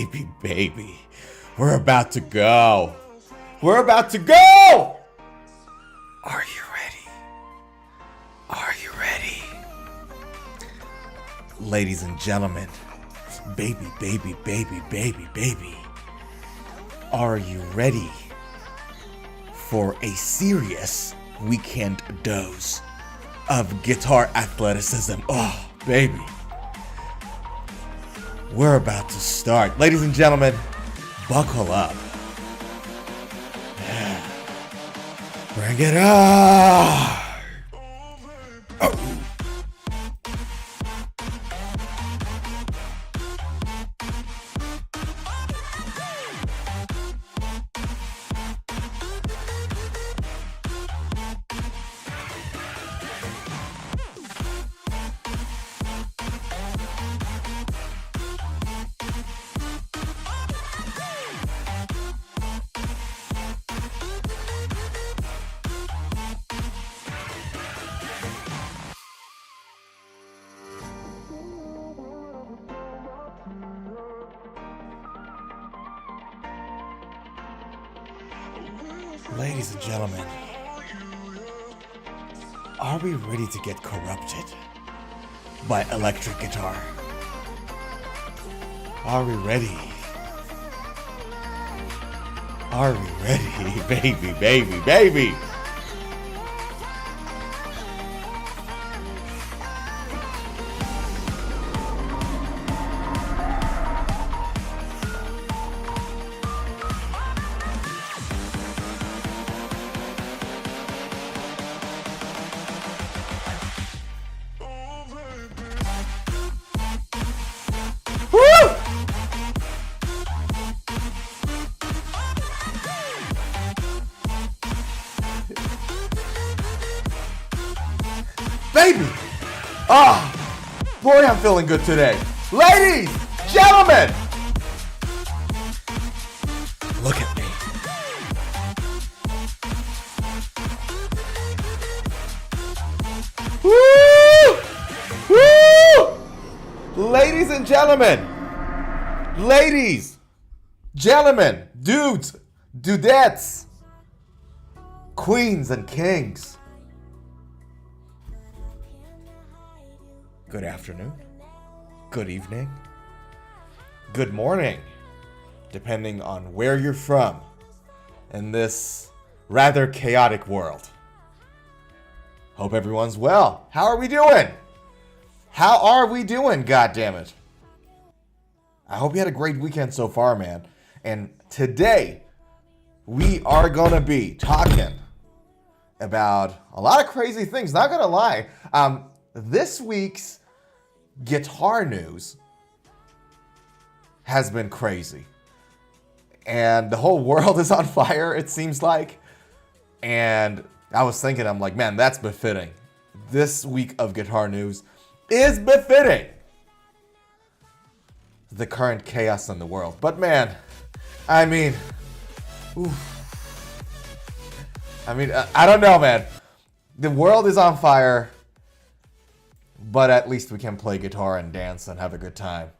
baby. We're about to go. We're about to go! Are you ready? Are you ready? Ladies and gentlemen, baby. Are you ready for a serious weekend dose of guitar athleticism? Oh, baby. We're about to start. Ladies and gentlemen, buckle up. Yeah. Bring it on. Oh. Ladies and gentlemen, are we ready to get corrupted by electric guitar? Are we ready? Are we ready? Baby. Baby! Boy, I'm feeling good today. Ladies, gentlemen! Look at me. Woo! Ladies and gentlemen. Ladies, gentlemen, dudes, dudettes, queens and kings. Good afternoon, good evening, good morning, depending on where you're from in this rather chaotic world. Hope everyone's well. How are we doing? How are we doing, goddammit? I hope you had a great weekend so far, man. And today, we are gonna be talking about a lot of crazy things, not gonna lie. This week's guitar news has been crazy. And the whole world is on fire, it seems like. And I was thinking, I'm like, man, that's befitting. This week of guitar news is befitting the current chaos in the world. But man, I mean, I don't know, man. The world is on fire. But at least we can play guitar and dance and have a good time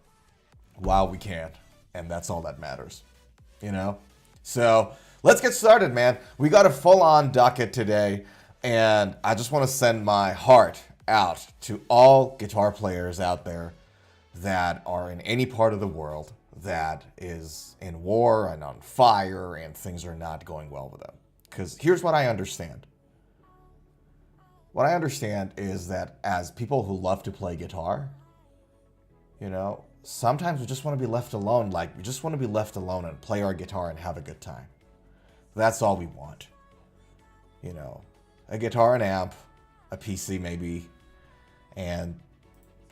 while we can. And that's all that matters, you know? So let's get started, man. We got a full-on docket today. And I just want to send my heart out to all guitar players out there that are in any part of the world that is in war and on fire and things are not going well with them. Because here's what I understand. What I understand is that as people who love to play guitar, you know, sometimes we just want to be left alone. Like, we just want to be left alone and play our guitar and have a good time. That's all we want. You know, a guitar, an amp, a PC maybe, and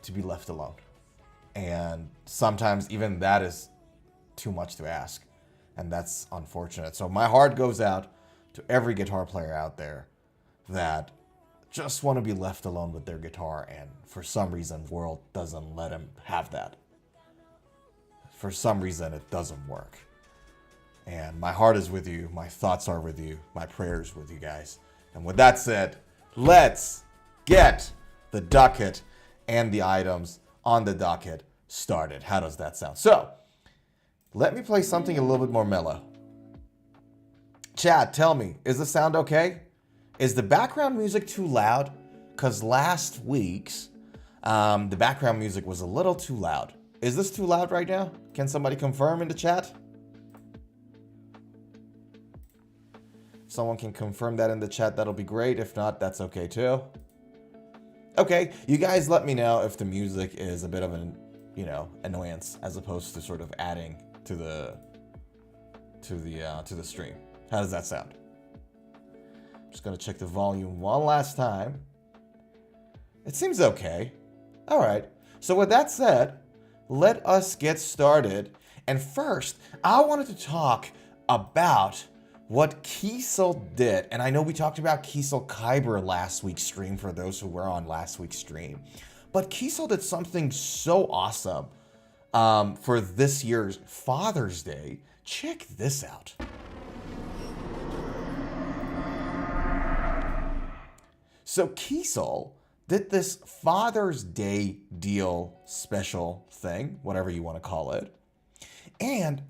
to be left alone. And sometimes even that is too much to ask. And that's unfortunate. So my heart goes out to every guitar player out there that just want to be left alone with their guitar, and for some reason, the world doesn't let them have that. For some reason, it doesn't work. And my heart is with you, my thoughts are with you, my prayers with you guys. And with that said, let's get the docket and the items on the docket started. How does that sound? So, Let me play something a little bit more mellow. Chat, tell me, is the sound okay? Is the background music too loud? Because last week's, the background music was a little too loud. Is this too loud right now? Can somebody confirm in the chat? If someone can confirm that in the chat, that'll be great. If not, that's okay too. Okay, you guys let me know if the music is a bit of an, annoyance as opposed to sort of adding to the stream. How does that sound? Just gonna check the volume one last time. It seems okay. All right. So with that said, let us get started. And first, I wanted to talk about what Kiesel did. And I know we talked about Kiesel Kyber last week's stream for those who were on last week's stream. But Kiesel did something so awesome for this year's Father's Day. Check this out. So Kiesel did this Father's Day deal special thing, whatever you want to call it. And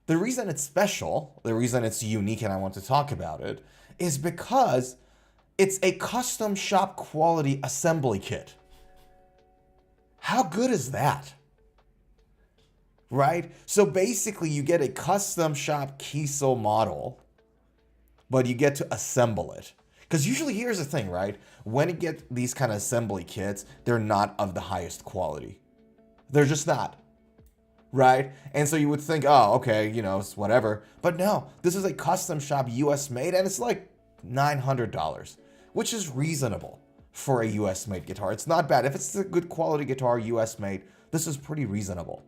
the reason it's special, the reason it's unique and I want to talk about it, is because it's a custom shop quality assembly kit. How good is that? Right? So basically you get a custom shop Kiesel model, but you get to assemble it. Because usually here's the thing, right? When you get these kind of assembly kits, they're not of the highest quality. They're just not. Right? And so you would think, oh, okay, it's whatever. But no, this is a custom shop US made and it's like $900, which is reasonable for a US made guitar. It's not bad. If it's a good quality guitar, US made, this is pretty reasonable.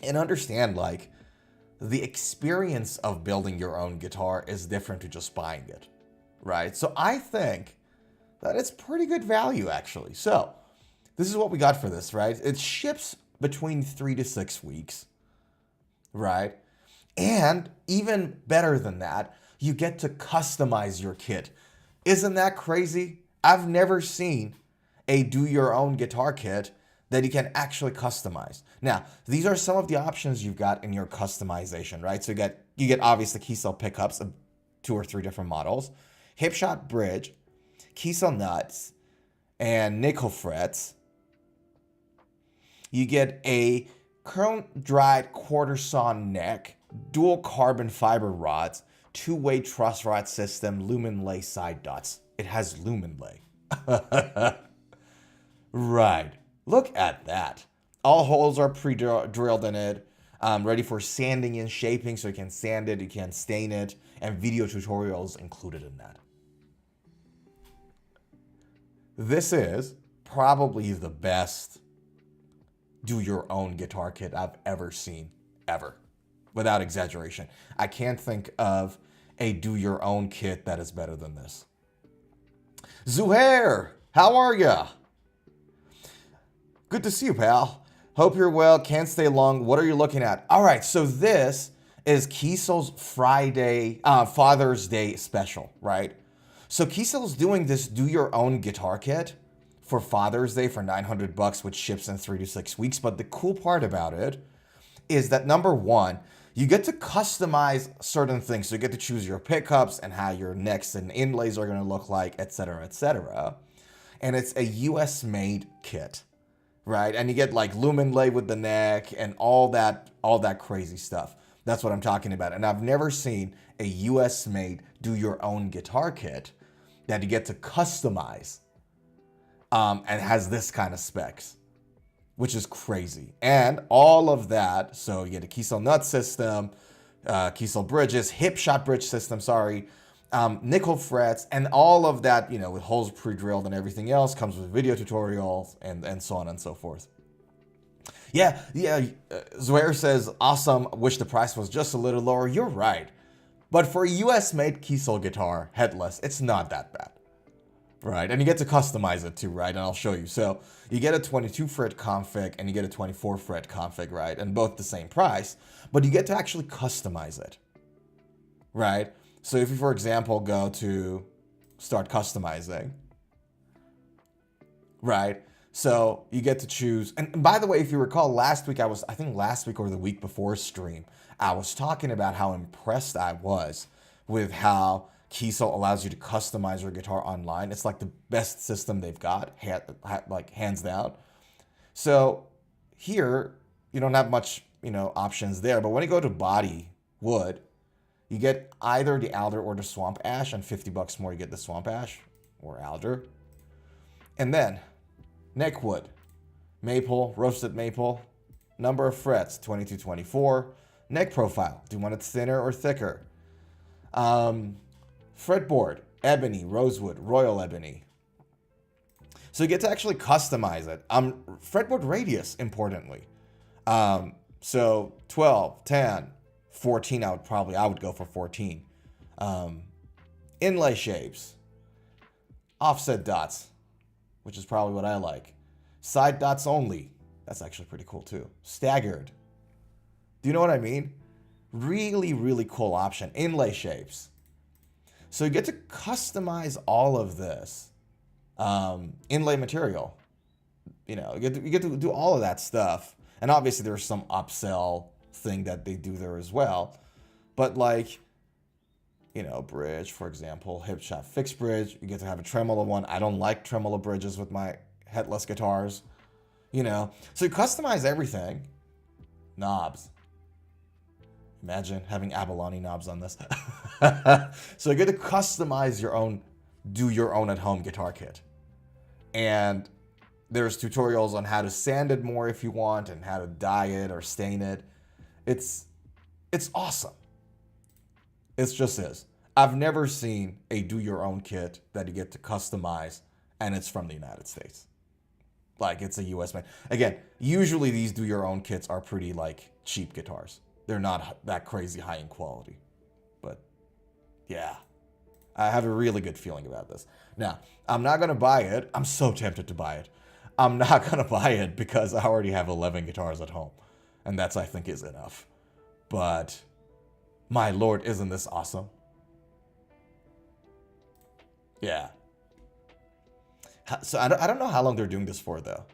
And understand, like, the experience of building your own guitar is different to just buying it. Right? So I think that it's pretty good value, actually. So this is what we got for this, right? It ships between 3 to 6 weeks, right? And even better than that, you get to customize your kit. Isn't that crazy? I've never seen a do-your-own guitar kit that you can actually customize. Now, these are some of the options you've got in your customization, right? So you get obviously Kiesel pickups, 2 or 3 different models, hipshot bridge, Kiesel nuts, and nickel frets. You get a current-dried quarter sawn neck, dual carbon fiber rods, 2-way truss rod system, lumen lay side dots. It has lumen lay. Right. Look at that. All holes are pre-drilled in it, ready for sanding and shaping, so you can sand it, you can stain it, and video tutorials included in that. This is probably the best do-your-own guitar kit I've ever seen, ever, without exaggeration. I can't think of a do-your-own kit that is better than this. Zuhair, how are ya? Good to see you, pal. Hope you're well. Can't stay long. What are you looking at? All right, so this is Kiesel's Father's Day special, right? So Kiesel's doing this do-your-own guitar kit for Father's Day for $900, which ships in 3 to 6 weeks. But the cool part about it is that number one, you get to customize certain things. So you get to choose your pickups and how your necks and inlays are going to look like, etc., etc. And it's a US made kit, right? And you get like lumen lay with the neck and all that crazy stuff. That's what I'm talking about. And I've never seen a US made do your own guitar kit that you get to customize and has this kind of specs, which is crazy. And all of that, so you get a Kiesel nut system, Kiesel bridges, hip shot bridge system, nickel frets, and all of that, with holes pre-drilled and everything else, comes with video tutorials and so on and so forth. Yeah, Squire says, awesome, wish the price was just a little lower. You're right. But for a US-made Kiesel guitar, headless, it's not that bad. Right, and you get to customize it too, right? And I'll show you. So you get a 22 fret config and you get a 24 fret config, right? And both the same price, but you get to actually customize it, right? So if you, for example, go to start customizing, right? So you get to choose. And by the way, if you recall last week, I think last week or the week before stream, I was talking about how impressed I was with how Kiesel allows you to customize your guitar online. It's like the best system they've got, like hands down. So here, you don't have much, options there. But when you go to body wood, you get either the alder or the swamp ash, and $50 more, you get the swamp ash or alder. And then neck wood, maple, roasted maple, number of frets, 22, 24. Neck profile, do you want it thinner or thicker? Fretboard, ebony, rosewood, royal ebony. So you get to actually customize it. Fretboard radius, importantly. So 12, 10, 14, I would go for 14. Inlay shapes, offset dots, which is probably what I like. Side dots only. That's actually pretty cool too. Staggered. Do you know what I mean? Really, really cool option. Inlay shapes. So you get to customize all of this. Inlay material. You get to do all of that stuff. And obviously there's some upsell thing that they do there as well. But like, bridge, for example, hip shot fixed bridge. You get to have a tremolo one. I don't like tremolo bridges with my headless guitars. So you customize everything. Knobs. Imagine having abalone knobs on this. So you get to customize your own, do your own at home guitar kit. And there's tutorials on how to sand it more if you want, and how to dye it or stain it. It's awesome. It just is. I've never seen a do your own kit that you get to customize and it's from the United States. Like it's a US made. Again, usually these do your own kits are pretty like cheap guitars. They're not that crazy high in quality. But yeah, I have a really good feeling about this. Now, I'm not going to buy it. I'm so tempted to buy it. I'm not going to buy it because I already have 11 guitars at home. And that's, I think, is enough. But my lord, isn't this awesome? Yeah. So I don't know how long they're doing this for, though.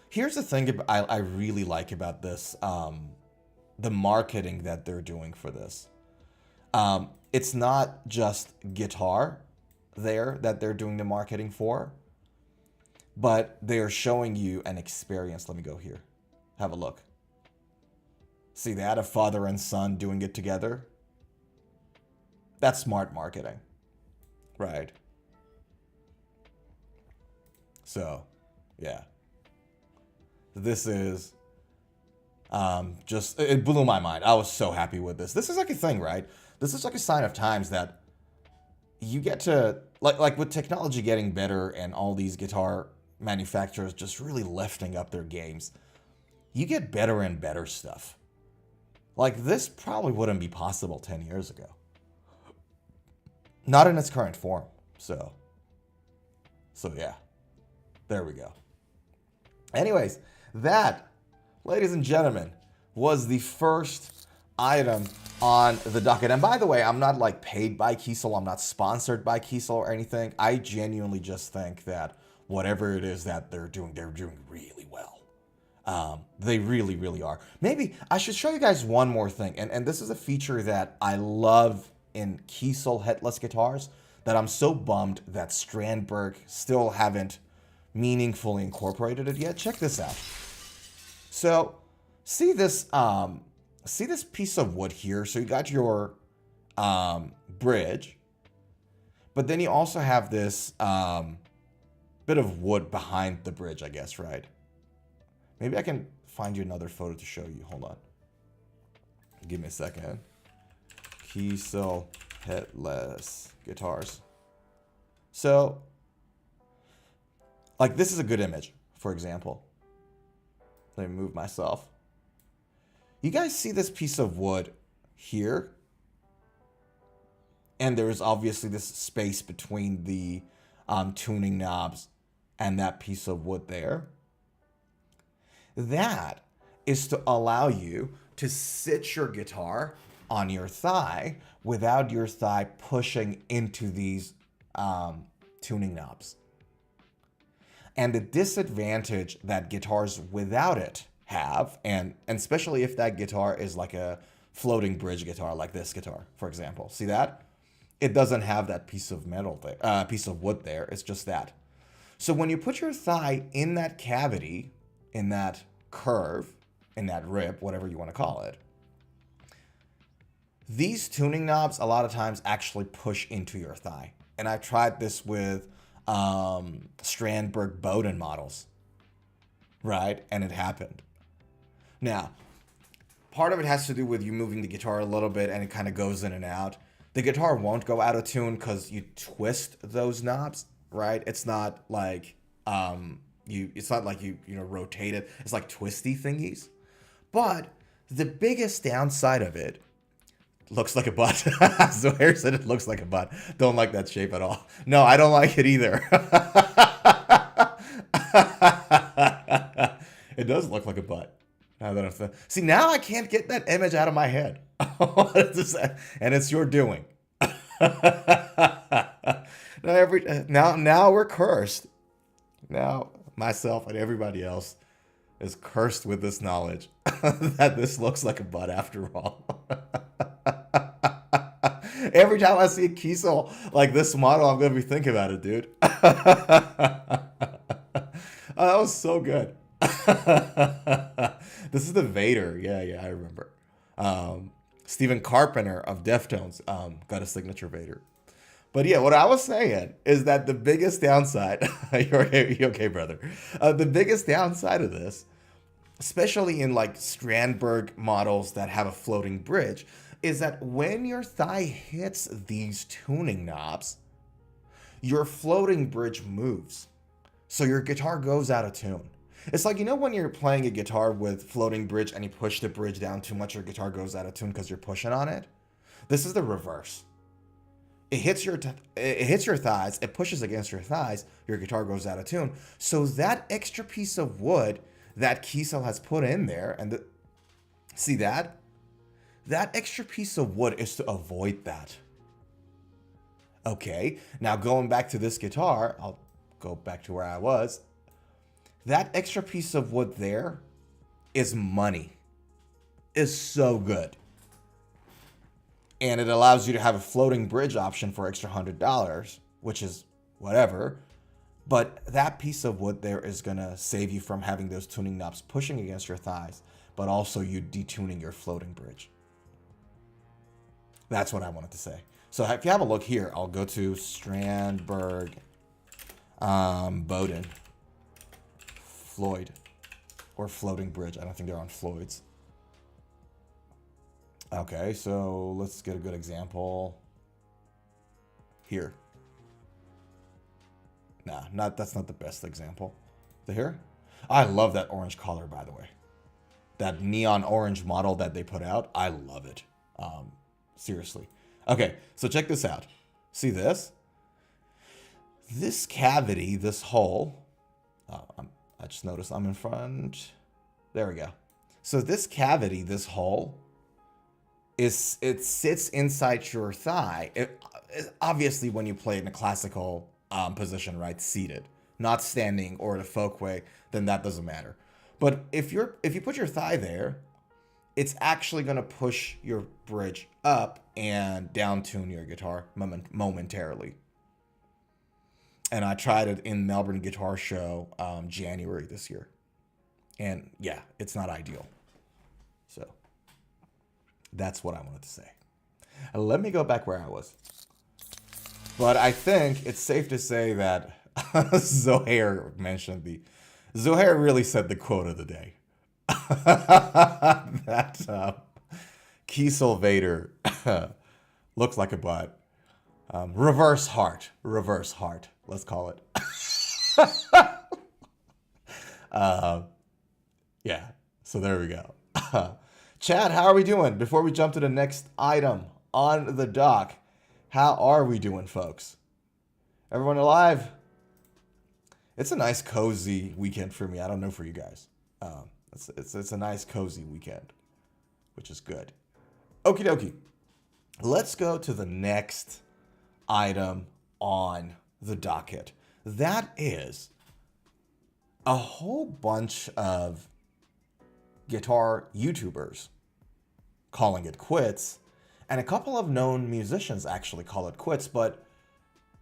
Here's the thing I really like about this, the marketing that they're doing for this. It's not just guitar there that they're doing the marketing for, but they are showing you an experience. Let me go here. Have a look. See, they had a father and son doing it together. That's smart marketing, right? So, yeah. This is it blew my mind. I was so happy with this. This is like a thing, right? This is like a sign of times that you get to, like with technology getting better and all these guitar manufacturers just really lifting up their games, you get better and better stuff. Like this probably wouldn't be possible 10 years ago. Not in its current form. So yeah. There we go. Anyways, that, ladies and gentlemen, was the first item on the docket. And by the way, I'm not like paid by Kiesel. I'm not sponsored by Kiesel or anything. I genuinely just think that whatever it is that they're doing really well. They really, really are. Maybe I should show you guys one more thing. And this is a feature that I love in Kiesel headless guitars that I'm so bummed that Strandberg still haven't meaningfully incorporated it yet. Check this out. So see this piece of wood here. So you got your bridge, but then you also have this bit of wood behind the bridge, I guess, right? Maybe I can find you another photo to show you. Hold on. Give me a second. Kiesel headless guitars. So, like, this is a good image, for example. Let me move myself. You guys see this piece of wood here? And there's obviously this space between the tuning knobs and that piece of wood there. That is to allow you to sit your guitar on your thigh without your thigh pushing into these tuning knobs. And the disadvantage that guitars without it have, and especially if that guitar is like a floating bridge guitar, like this guitar, for example. See that? It doesn't have that piece of metal there, piece of wood there. It's just that. So when you put your thigh in that cavity, in that curve, in that rip, whatever you want to call it, these tuning knobs a lot of times actually push into your thigh. And I've tried this with Strandberg Bowden models, right? And it happened. Now, part of it has to do with you moving the guitar a little bit and it kind of goes in and out. The guitar won't go out of tune because you twist those knobs, right? It's not like it's not like you rotate it. It's like twisty thingies. But the biggest downside of it looks like a butt. Zohair said it looks like a butt. Don't like that shape at all. No, I don't like it either. It does look like a butt. Now that I'm see, now I can't get that image out of my head. And it's your doing. Now we're cursed. Now myself and everybody else is cursed with this knowledge that this looks like a butt after all. Every time I see a Kiesel like this model, I'm going to be thinking about it, dude. Oh, that was so good. This is the Vader. Yeah, I remember. Stephen Carpenter of Deftones got a signature Vader. But yeah, what I was saying is that the biggest downside, you're okay, brother. The biggest downside of this, especially in like Strandberg models that have a floating bridge, is that when your thigh hits these tuning knobs, your floating bridge moves. So your guitar goes out of tune. It's like, when you're playing a guitar with floating bridge and you push the bridge down too much, your guitar goes out of tune because you're pushing on it. This is the reverse. It hits your thighs, it pushes against your thighs, your guitar goes out of tune. So that extra piece of wood that Kiesel has put in there, and see that? That extra piece of wood is to avoid that. Okay, now going back to this guitar, I'll go back to where I was. That extra piece of wood there is money. Is so good. And it allows you to have a floating bridge option for extra $100, which is whatever. But that piece of wood there is going to save you from having those tuning knobs pushing against your thighs, but also you detuning your floating bridge. That's what I wanted to say. So if you have a look here, I'll go to Strandberg Bowden. Floyd. Or floating bridge. I don't think they're on Floyd's. Okay, so let's get a good example here. Nah, that's not the best example. The here? I love that orange color, by the way. That neon orange model that they put out, I love it. Seriously. Okay, so check this out. See this? This cavity, this hole. I just noticed I'm in front. There we go. So this cavity, this hole, it sits inside your thigh. Obviously, when you play it in a classical position, right, seated, not standing or in a folk way, then that doesn't matter. But if you put your thigh there, it's actually going to push your bridge up and down tune your guitar momentarily. And I tried it in Melbourne Guitar Show January this year. And yeah, it's not ideal. So that's what I wanted to say. Let me go back where I was. But I think it's safe to say that Zohair mentioned Zohair really said the quote of the day. That Kiesel Vader looks like a butt. Reverse heart. Let's call it. Yeah, so there we go. Chad, how are we doing? Before we jump to the next item on the dock, how are we doing, folks? Everyone alive? It's a nice, cozy weekend for me. I don't know for you guys. It's a nice, cozy weekend, which is good. Okie dokie. Let's go to the next item on the docket. That is a whole bunch of guitar YouTubers calling it quits, and a couple of known musicians actually call it quits, but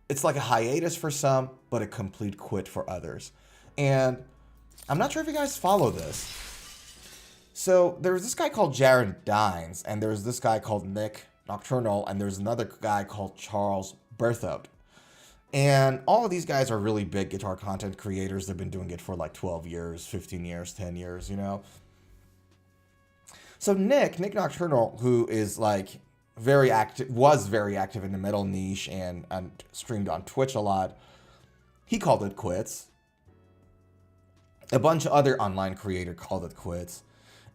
it's like a hiatus for some, but a complete quit for others. And I'm not sure if you guys follow this. So there's this guy called Jared Dines, and there's this guy called Nick Nocturnal, and there's another guy called Charles Berthoud. And all of these guys are really big guitar content creators. They've been doing it for like 12 years, 15 years, 10 years, you know? So Nick Nocturnal, who is like was very active in the metal niche and streamed on Twitch a lot, he called it quits. A bunch of other online creators called it quits.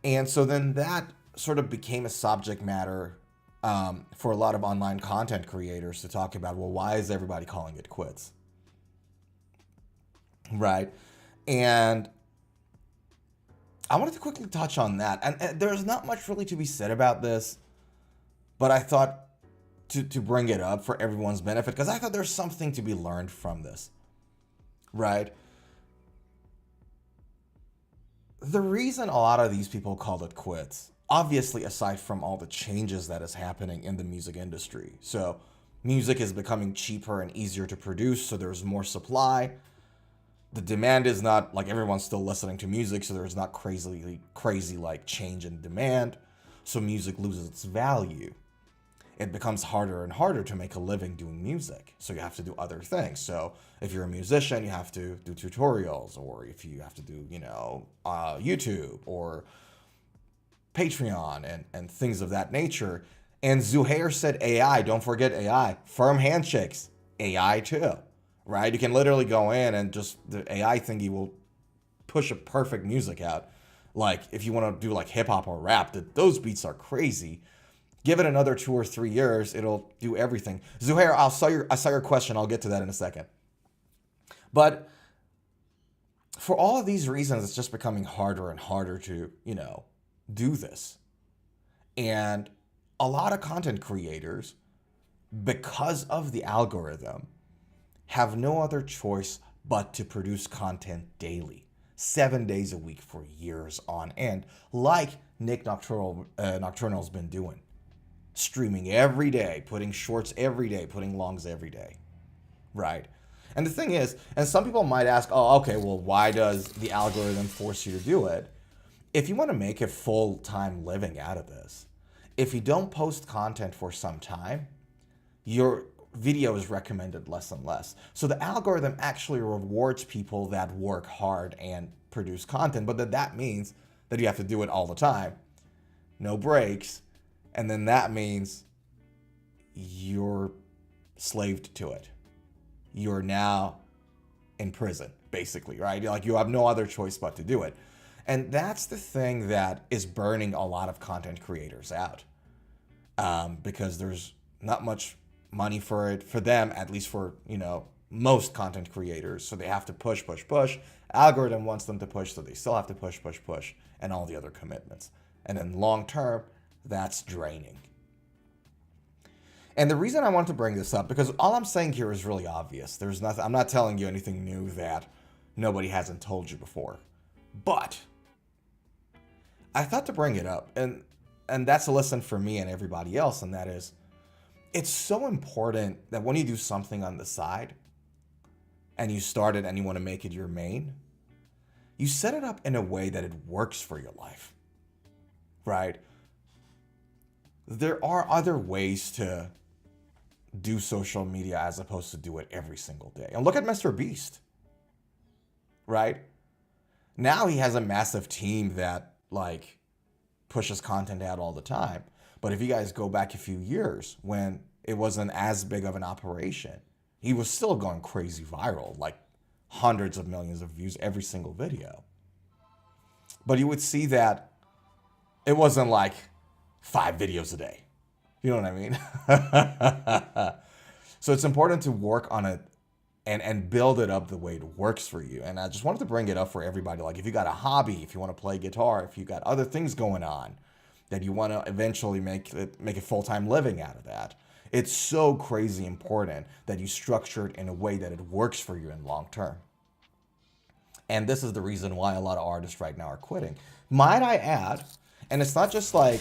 And so then that sort of became a subject matter for a lot of online content creators to talk about, well, why is everybody calling it quits? Right? And I wanted to quickly touch on that. And there's not much really to be said about this, but I thought to bring it up for everyone's benefit, because I thought there's something to be learned from this. Right? The reason a lot of these people called it quits, obviously aside from all the changes that is happening in the music industry. So music is becoming cheaper and easier to produce, so there's more supply. The demand is not like everyone's still listening to music, so there's not crazy like change in demand. So music loses its value. It becomes harder and harder to make a living doing music. So you have to do other things. So if you're a musician, you have to do tutorials, or if you have to do, YouTube or Patreon and things of that nature. And Zuhair said AI, don't forget AI, firm handshakes, AI too, right? You can literally go in and just the AI thingy will push a perfect music out. Like if you want to do like hip hop or rap, those beats are crazy. Give it another 2 or 3 years, it'll do everything. Zuhair, I saw your question. I'll get to that in a second. But for all of these reasons, it's just becoming harder and harder to, do this. And a lot of content creators, because of the algorithm, have no other choice but to produce content daily, 7 days a week for years on end, like Nick Nocturnal's been doing. Streaming every day, putting shorts every day, putting longs every day, right? And the thing is, and some people might ask, oh, okay, well, why does the algorithm force you to do it? If you want to make a full-time living out of this, if you don't post content for some time, your video is recommended less and less. So the algorithm actually rewards people that work hard and produce content, but that means that you have to do it all the time, no breaks. And then that means you're slaved to it. You're now in prison, basically, right? Like you have no other choice but to do it. And that's the thing that is burning a lot of content creators out. Because there's not much money for it, for them, at least for, most content creators. So they have to push. Algorithm wants them to push, so they still have to push, and all the other commitments. And then long term, that's draining. And the reason I want to bring this up, because all I'm saying here is really obvious. There's nothing, I'm not telling you anything new that nobody hasn't told you before. But I thought to bring it up, and that's a lesson for me and everybody else, and that is, it's so important that when you do something on the side, and you start it and you want to make it your main, you set it up in a way that it works for your life, right? There are other ways to do social media as opposed to do it every single day. And look at Mr. Beast, right? Now he has a massive team that like pushes content out all the time. But if you guys go back a few years when it wasn't as big of an operation, he was still going crazy viral, like hundreds of millions of views every single video. But you would see that it wasn't like 5 videos a day. You know what I mean? So it's important to work on it and build it up the way it works for you. And I just wanted to bring it up for everybody. Like if you got a hobby, if you want to play guitar, if you got other things going on that you want to eventually make a full-time living out of that, it's so crazy important that you structure it in a way that it works for you in long term. And this is the reason why a lot of artists right now are quitting. Might I add, and it's not just like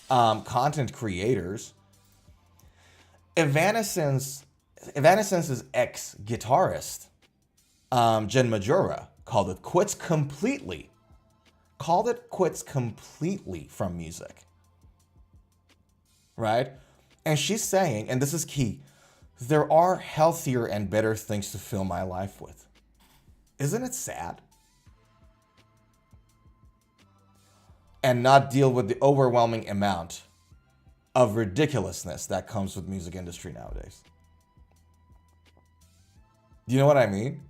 content creators. Evanescence's ex-guitarist, Jen Majura, called it quits completely. Called it quits completely from music. Right? And she's saying, and this is key, there are healthier and better things to fill my life with. Isn't it sad? And not deal with the overwhelming amount of ridiculousness that comes with music industry nowadays. Do you know what I mean?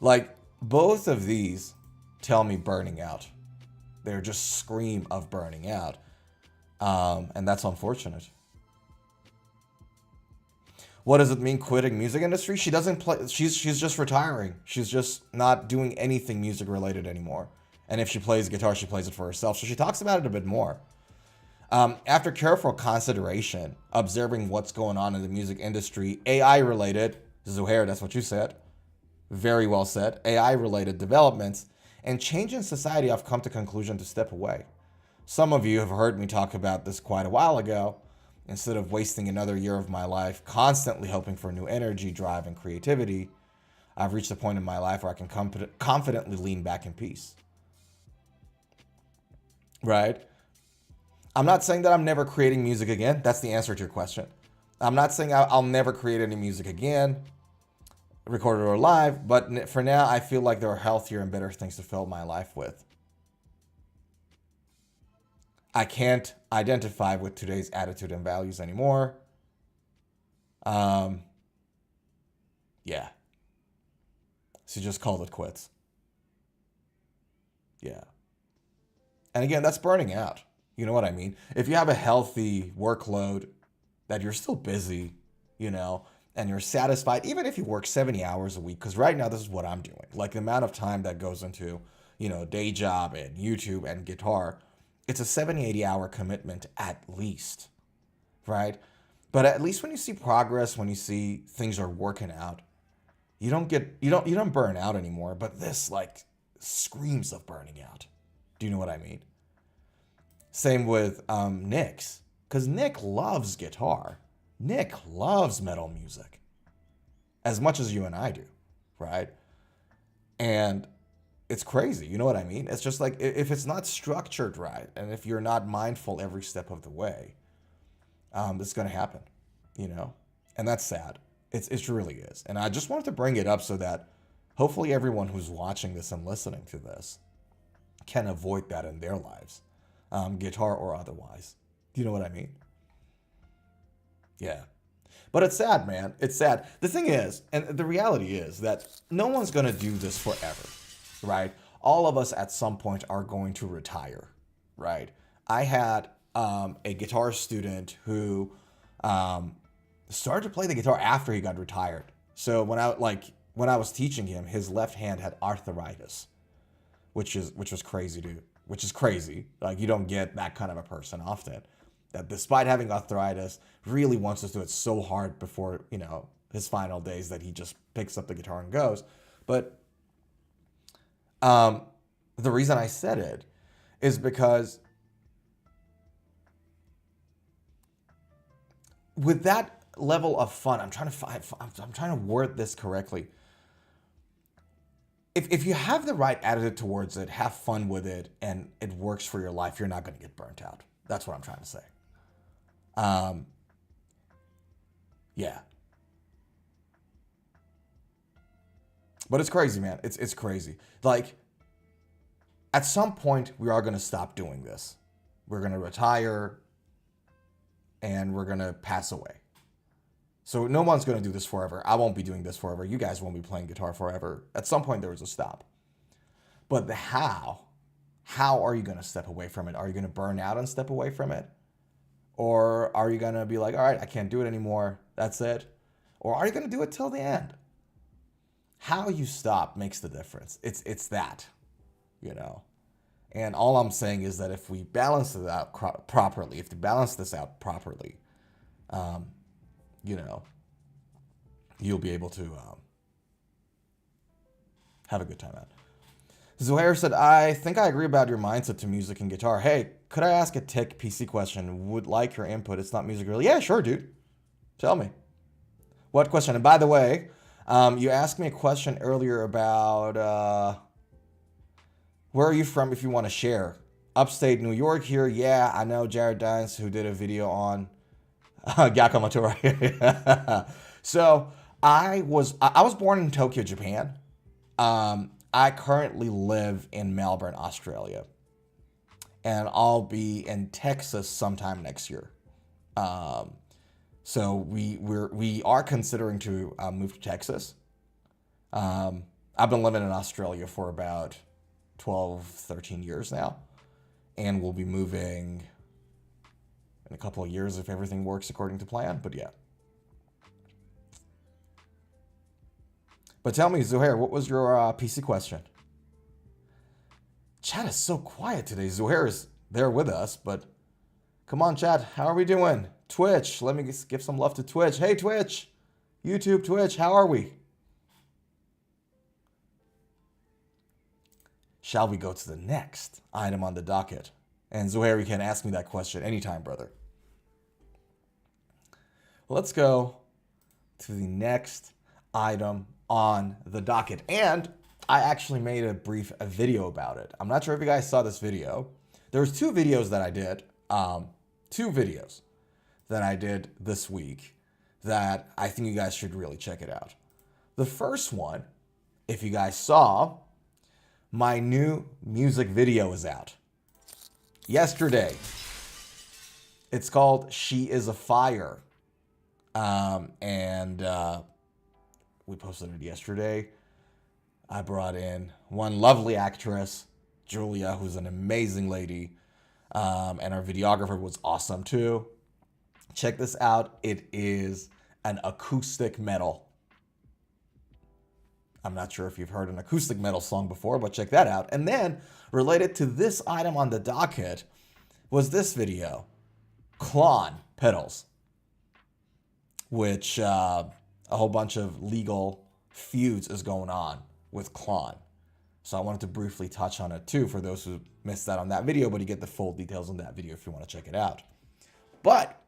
Like, both of these tell me burning out. They're just scream of burning out. And that's unfortunate. What does it mean quitting music industry? She doesn't play. She's just retiring. She's just not doing anything music related anymore. And if she plays guitar, she plays it for herself. So she talks about it a bit more. After careful consideration, observing what's going on in the music industry, AI related, Zuhair, that's what you said. Very well said. AI related developments and change in society, I've come to conclusion to step away. Some of you have heard me talk about this quite a while ago. Instead of wasting another year of my life constantly hoping for new energy, drive, and creativity, I've reached a point in my life where I can confidently lean back in peace. Right? I'm not saying that I'm never creating music again. That's the answer to your question. I'm not saying I'll never create any music again, recorded or live, but for now, I feel like there are healthier and better things to fill my life with. I can't identify with today's attitude and values anymore. Yeah. She just called it quits. Yeah. And again, that's burning out. You know what I mean? If you have a healthy workload, that you're still busy, you know, and you're satisfied, even if you work 70 hours a week, because right now this is what I'm doing. Like the amount of time that goes into, you know, day job and YouTube and guitar, it's a 70, 80 hour commitment at least, right? But at least when you see progress, when you see things are working out, you don't burn out anymore. But this like screams of burning out. Do you know what I mean? Same with Nick's, because Nick loves guitar. Nick loves metal music as much as you and I do, right? And it's crazy. You know what I mean? It's just like if it's not structured right, and if you're not mindful every step of the way, it's going to happen, you know? And that's sad. It really is. And I just wanted to bring it up so that hopefully everyone who's watching this and listening to this can avoid that in their lives, guitar or otherwise. Do you know what I mean? Yeah. But it's sad, man. It's sad. The thing is, and the reality is that no one's going to do this forever, right? All of us at some point are going to retire, right? I had a guitar student who started to play the guitar after he got retired. So when I was teaching him, his left hand had arthritis, which was crazy, dude. Which is crazy. Like you don't get that kind of a person often. That despite having arthritis, really wants to do it so hard before, you know, his final days that he just picks up the guitar and goes. But the reason I said it is because with that level of fun, I'm trying to word this correctly. If you have the right attitude towards it, have fun with it, and it works for your life, you're not going to get burnt out. That's what I'm trying to say. Yeah. But it's crazy, man. It's crazy. Like, at some point, we are going to stop doing this. We're going to retire, and we're going to pass away. So no one's going to do this forever. I won't be doing this forever. You guys won't be playing guitar forever. At some point, there was a stop. But the how are you going to step away from it? Are you going to burn out and step away from it? Or are you going to be like, all right, I can't do it anymore. That's it. Or are you going to do it till the end? How you stop makes the difference. It's that, you know. And all I'm saying is that if we balance it out properly, if we balance this out properly, you know, you'll be able to Have a good time, man. Zuhair said, I think I agree about your mindset to music and guitar. Hey, could I ask a tech PC question? Would like your input. It's not music really. Yeah, sure, dude. Tell me. What question? And by the way, you asked me a question earlier about where are you from if you want to share. Upstate New York here. Yeah, I know Jared Dines who did a video on Gakamatora. So I was born in Tokyo, Japan. I currently live in Melbourne, Australia. And I'll be in Texas sometime next year. So we are considering to move to Texas. I've been living in Australia for about 12, 13 years now. And we'll be moving in a couple of years if everything works according to plan. But yeah. But tell me, Zuhair, what was your PC question? Chat is so quiet today. Zuhair is there with us, but come on, chat. How are we doing? Twitch. Let me give some love to Twitch. Hey, Twitch. YouTube, Twitch. How are we? Shall we go to the next item on the docket? And Zuhair, you can ask me that question anytime, brother. Let's go to the next item on the docket. And I actually made a brief video about it. I'm not sure if you guys saw this video. There's two videos that I did. Two videos that I did this week that I think you guys should really check it out. The first one, if you guys saw, my new music video is out. Yesterday. It's called She Is a Fire. We posted it yesterday. I brought in one lovely actress, Julia, who's an amazing lady. And our videographer was awesome too. Check this out. It is an acoustic metal. I'm not sure if you've heard an acoustic metal song before, but check that out. And then related to this item on the docket was this video, Klon pedals, which a whole bunch of legal feuds is going on with Klon. So I wanted to briefly touch on it too for those who missed that on that video, but you get the full details on that video if you want to check it out. But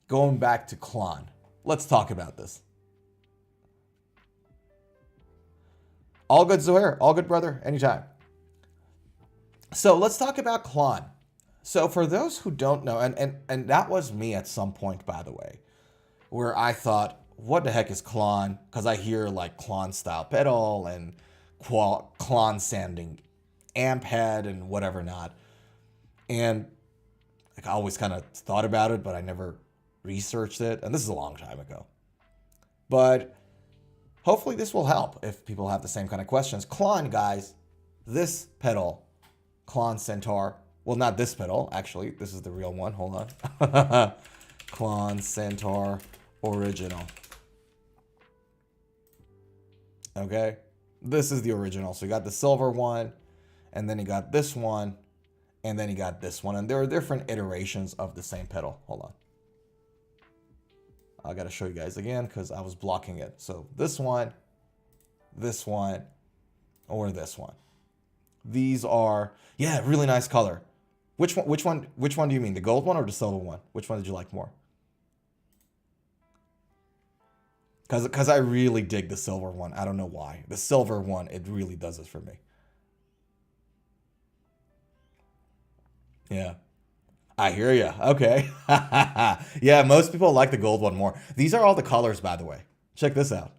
going back to Klon, let's talk about this. All good, Zuhair. All good, brother. Anytime. So let's talk about Klon. So for those who don't know, and that was me at some point, by the way, where I thought, what the heck is Klon? Because I hear like Klon style pedal and Klon sounding amp head and whatever not. And like, I always kind of thought about it, but I never researched it. And this is a long time ago. But hopefully this will help if people have the same kind of questions. Klon, guys, this pedal, Klon Centaur. Well, not this pedal, actually. This is the real one. Hold on. Klon Centaur Original. Okay. This is the original. So you got the silver one, and then you got this one, and then you got this one. And there are different iterations of the same pedal. Hold on. I got to show you guys again because I was blocking it. So this one, or this one. These are, yeah, really nice color. Which one do you mean? The gold one or the silver one? Which one did you like more? Because I really dig the silver one. I don't know why. The silver one, it really does it for me. Yeah. I hear you. Okay. Yeah, most people like the gold one more. These are all the colors, by the way. Check this out.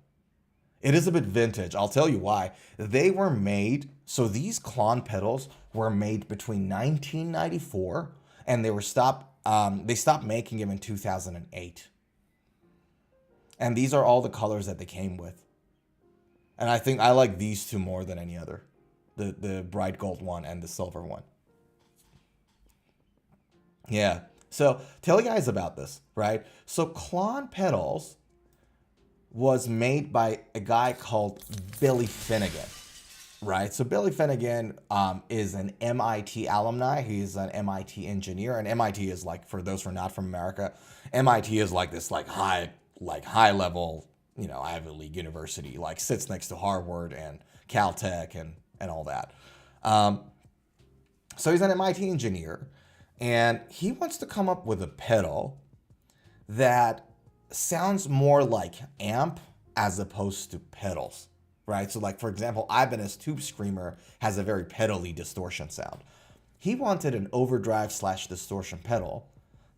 It is a bit vintage. I'll tell you why. They were made, so these Klon pedals were made between 1994 and they stopped making them in 2008. And these are all the colors that they came with. And I think I like these two more than any other. The bright gold one and the silver one. Yeah. So tell you guys about this, right? So Klon pedals was made by a guy called Billy Finnegan, right? So Billy Finnegan is an MIT alumni. He's an MIT engineer, and MIT is like, for those who are not from America, MIT is like this high level you know, Ivy League university, like sits next to Harvard and Caltech and all that. So he's an MIT engineer, and he wants to come up with a pedal that sounds more like amp as opposed to pedals, right? So like, for example, Ibanez Tube Screamer has a very pedally distortion sound. He wanted an overdrive / distortion pedal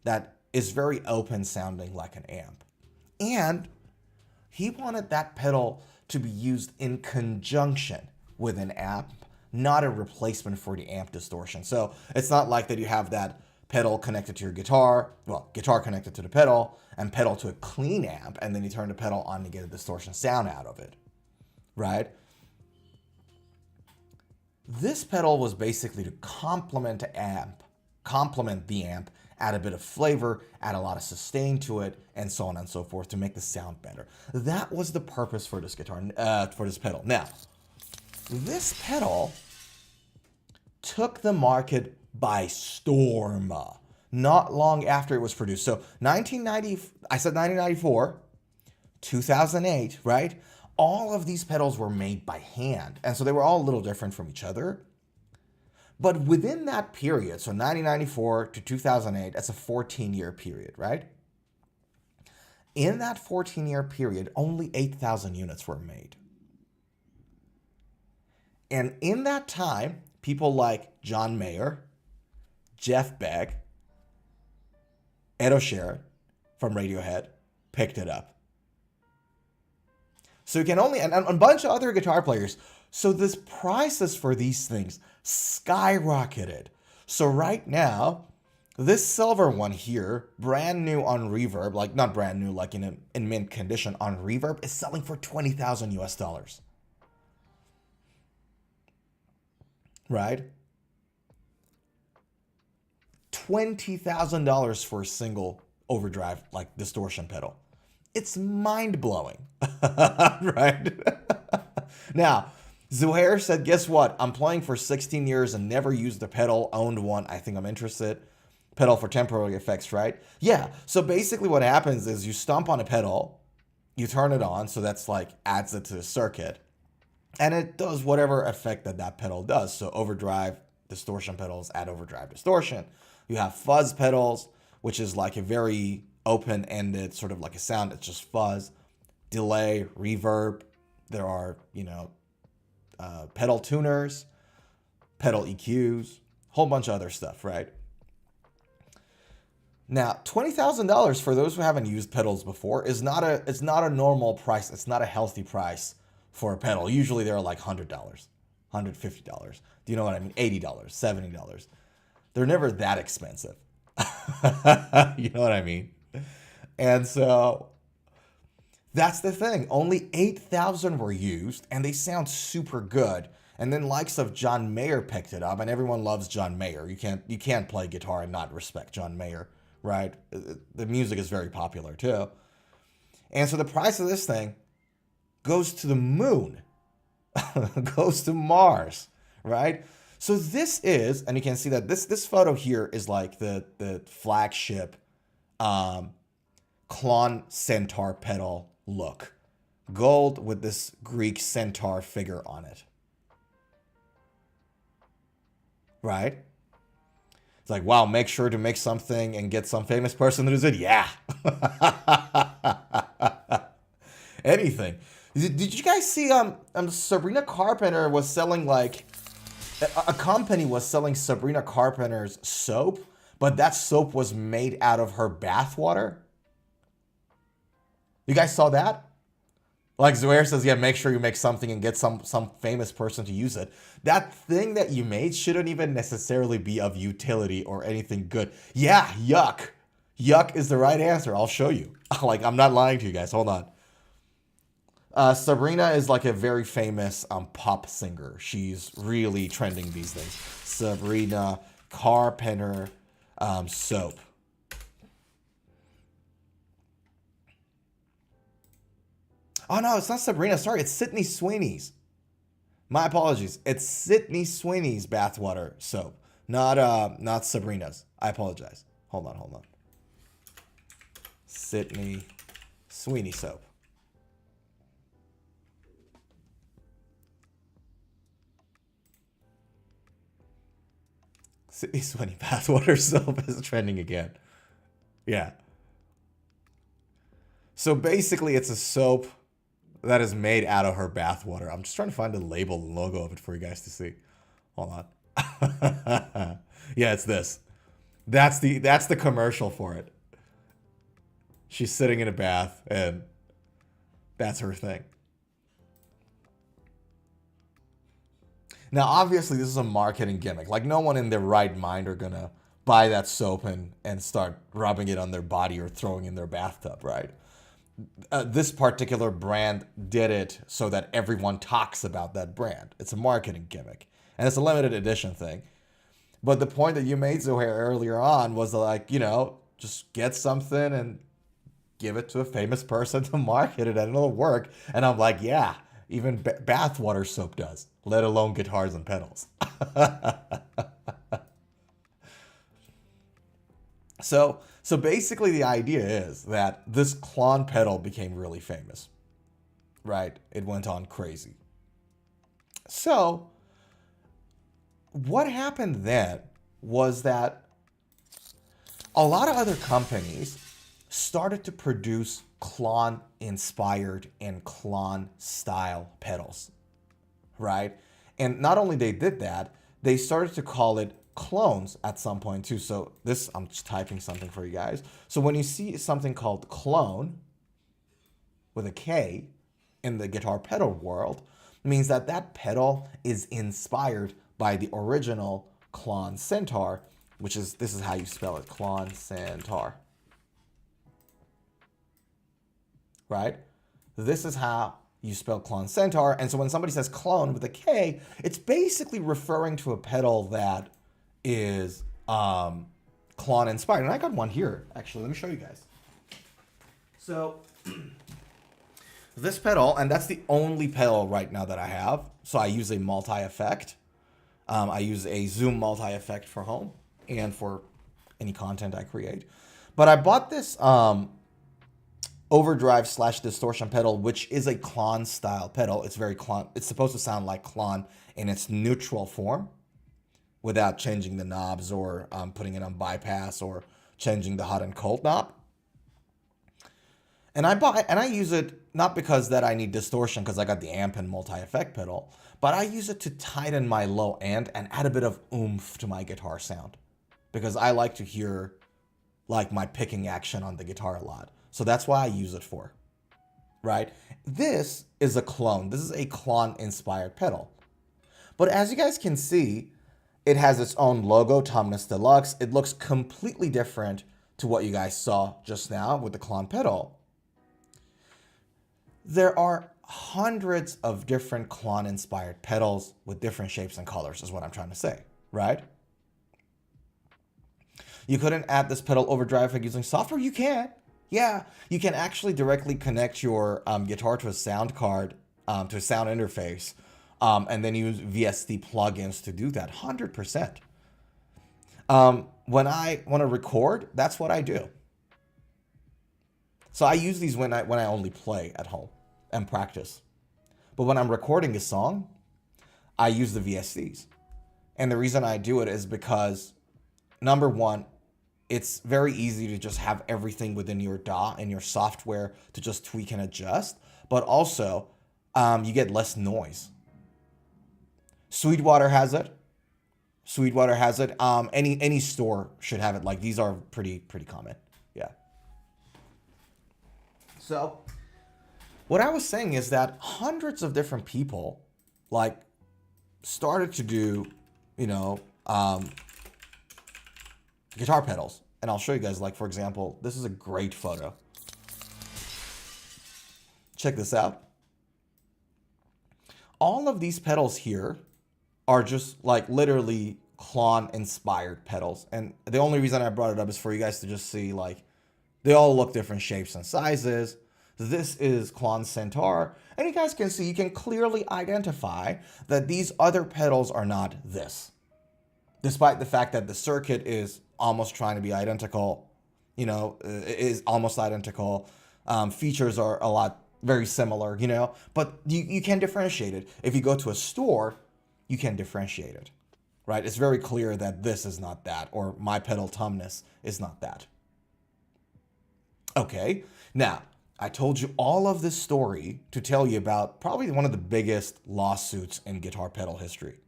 that is very open sounding like an amp. And he wanted that pedal to be used in conjunction with an amp, not a replacement for the amp distortion. So it's not like that you have that pedal connected to your guitar, well, guitar connected to the pedal, and pedal to a clean amp, and then you turn the pedal on to get a distortion sound out of it, right? This pedal was basically to complement the amp, add a bit of flavor, add a lot of sustain to it, and so on and so forth to make the sound better. That was the purpose for this guitar, for this pedal. Now, this pedal took the market by storm not long after it was produced. So 1994, 2008, right? All of these pedals were made by hand. And so they were all a little different from each other. But within that period, so 1994 to 2008, that's a 14-year period, right? In that 14-year period, only 8,000 units were made. And in that time, people like John Mayer, Jeff Beck, Ed Sheeran from Radiohead picked it up. So you can only, and a bunch of other guitar players. So this prices for these things skyrocketed. So right now, this silver one here, brand new on Reverb, like not brand new, like in mint condition on Reverb, is selling for $20,000 US. Right? $20,000 for a single overdrive, like distortion pedal. It's mind-blowing, right? Now, Zuhair said, guess what? I'm playing for 16 years and never used a pedal, owned one. I think I'm interested. Pedal for temporary effects, right? Yeah, so basically what happens is you stomp on a pedal, you turn it on, so that's like adds it to the circuit, and it does whatever effect that pedal does. So overdrive, distortion pedals add overdrive distortion. You have fuzz pedals, which is like a very open-ended sort of like a sound. It's just fuzz, delay, reverb. There are, you know, pedal tuners, pedal EQs, whole bunch of other stuff, right? Now, $20,000 for those who haven't used pedals before is it's not a normal price. It's not a healthy price for a pedal. Usually they're like $100, $150. Do you know what I mean? $80, $70. They're never that expensive. You know what I mean? And so that's the thing. Only 8,000 were used, and they sound super good. And then likes of John Mayer picked it up, and everyone loves John Mayer. You can't play guitar and not respect John Mayer, right? The music is very popular too. And so the price of this thing goes to the moon, goes to Mars, right? So this is, and you can see that this photo here is like the flagship Klon centaur pedal look. Gold with this Greek centaur figure on it. Right? It's like, wow, make sure to make something and get some famous person to do it. Yeah. Anything. Did you guys see Sabrina Carpenter was selling like a company was selling Sabrina Carpenter's soap, but that soap was made out of her bath water? You guys saw that? Like Zuhair says, yeah, make sure you make something and get some famous person to use it. That thing that you made shouldn't even necessarily be of utility or anything good. Yeah, yuck. Yuck is the right answer. I'll show you. Like, I'm not lying to you guys. Hold on. Sabrina is like a very famous pop singer. She's really trending these days. Sabrina Carpenter soap. Oh, no, it's not Sabrina. Sorry, it's Sydney Sweeney's. My apologies. It's Sydney Sweeney's bathwater soap, not Sabrina's. I apologize. Hold on. Sydney Sweeney soap. Sweaty bathwater soap is trending again. Yeah. So basically, it's a soap that is made out of her bathwater. I'm just trying to find the label and logo of it for you guys to see. Hold on. Yeah, it's this. That's the commercial for it. She's sitting in a bath, and that's her thing. Now, obviously, this is a marketing gimmick. Like, no one in their right mind are gonna buy that soap and start rubbing it on their body or throwing in their bathtub, right? This particular brand did it so that everyone talks about that brand. It's a marketing gimmick, and it's a limited edition thing. But the point that you made, Zohair, earlier on was like, just get something and give it to a famous person to market it, and it'll work. And I'm like, yeah, even bathwater soap does, let alone guitars and pedals. So basically the idea is that this Klon pedal became really famous, right? It went on crazy. So what happened then was that a lot of other companies started to produce Klon-inspired and Klon-style pedals, right? And not only they did that, they started to call it clones at some point too. So this, I'm just typing something for you guys. So when you see something called clone with a K in the guitar pedal world, it means that that pedal is inspired by the original Klon Centaur, which is, this is how you spell it, Klon Centaur. Right? This is how you spell Klon Centaur. And so when somebody says clone with a K, it's basically referring to a pedal that is Klon inspired. And I got one here, actually. Let me show you guys. So this pedal, and that's the only pedal right now that I have. So I use a multi-effect. I use a Zoom multi-effect for home and for any content I create. But I bought this overdrive / distortion pedal, which is a Klon style pedal. It's very Klon. It's supposed to sound like Klon in its neutral form without changing the knobs or putting it on bypass or changing the hot and cold knob. And I use it not because that I need distortion because I got the amp and multi-effect pedal, but I use it to tighten my low end and add a bit of oomph to my guitar sound because I like to hear like my picking action on the guitar a lot. So that's why I use it for, right? This is a clone. This is a Klon-inspired pedal. But as you guys can see, it has its own logo, Tumnus Deluxe. It looks completely different to what you guys saw just now with the Klon pedal. There are hundreds of different Klon-inspired pedals with different shapes and colors, is what I'm trying to say, right? You couldn't add this pedal overdrive like using software? You can. Yeah, you can actually directly connect your guitar to a sound card, to a sound interface, and then use VST plugins to do that, 100%. When I want to record, that's what I do. So I use these when I only play at home and practice. But when I'm recording a song, I use the VSTs. And the reason I do it is because, number one, it's very easy to just have everything within your DAW and your software to just tweak and adjust. But also, you get less noise. Sweetwater has it. Sweetwater has it. Any store should have it. Like, these are pretty common. Yeah. So what I was saying is that hundreds of different people like started to do, guitar pedals. And I'll show you guys, like, for example, this is a great photo. Check this out. All of these pedals here are just like literally Klon inspired pedals. And the only reason I brought it up is for you guys to just see, like, they all look different shapes and sizes. This is Klon Centaur. And you guys can see, you can clearly identify that these other pedals are not this. Despite the fact that the circuit is almost trying to be identical, is almost identical. Features are a lot very similar, but you can differentiate it. If you go to a store, you can differentiate it, right? It's very clear that this is not that, or my pedal Tumnus is not that. Okay, now, I told you all of this story to tell you about probably one of the biggest lawsuits in guitar pedal history.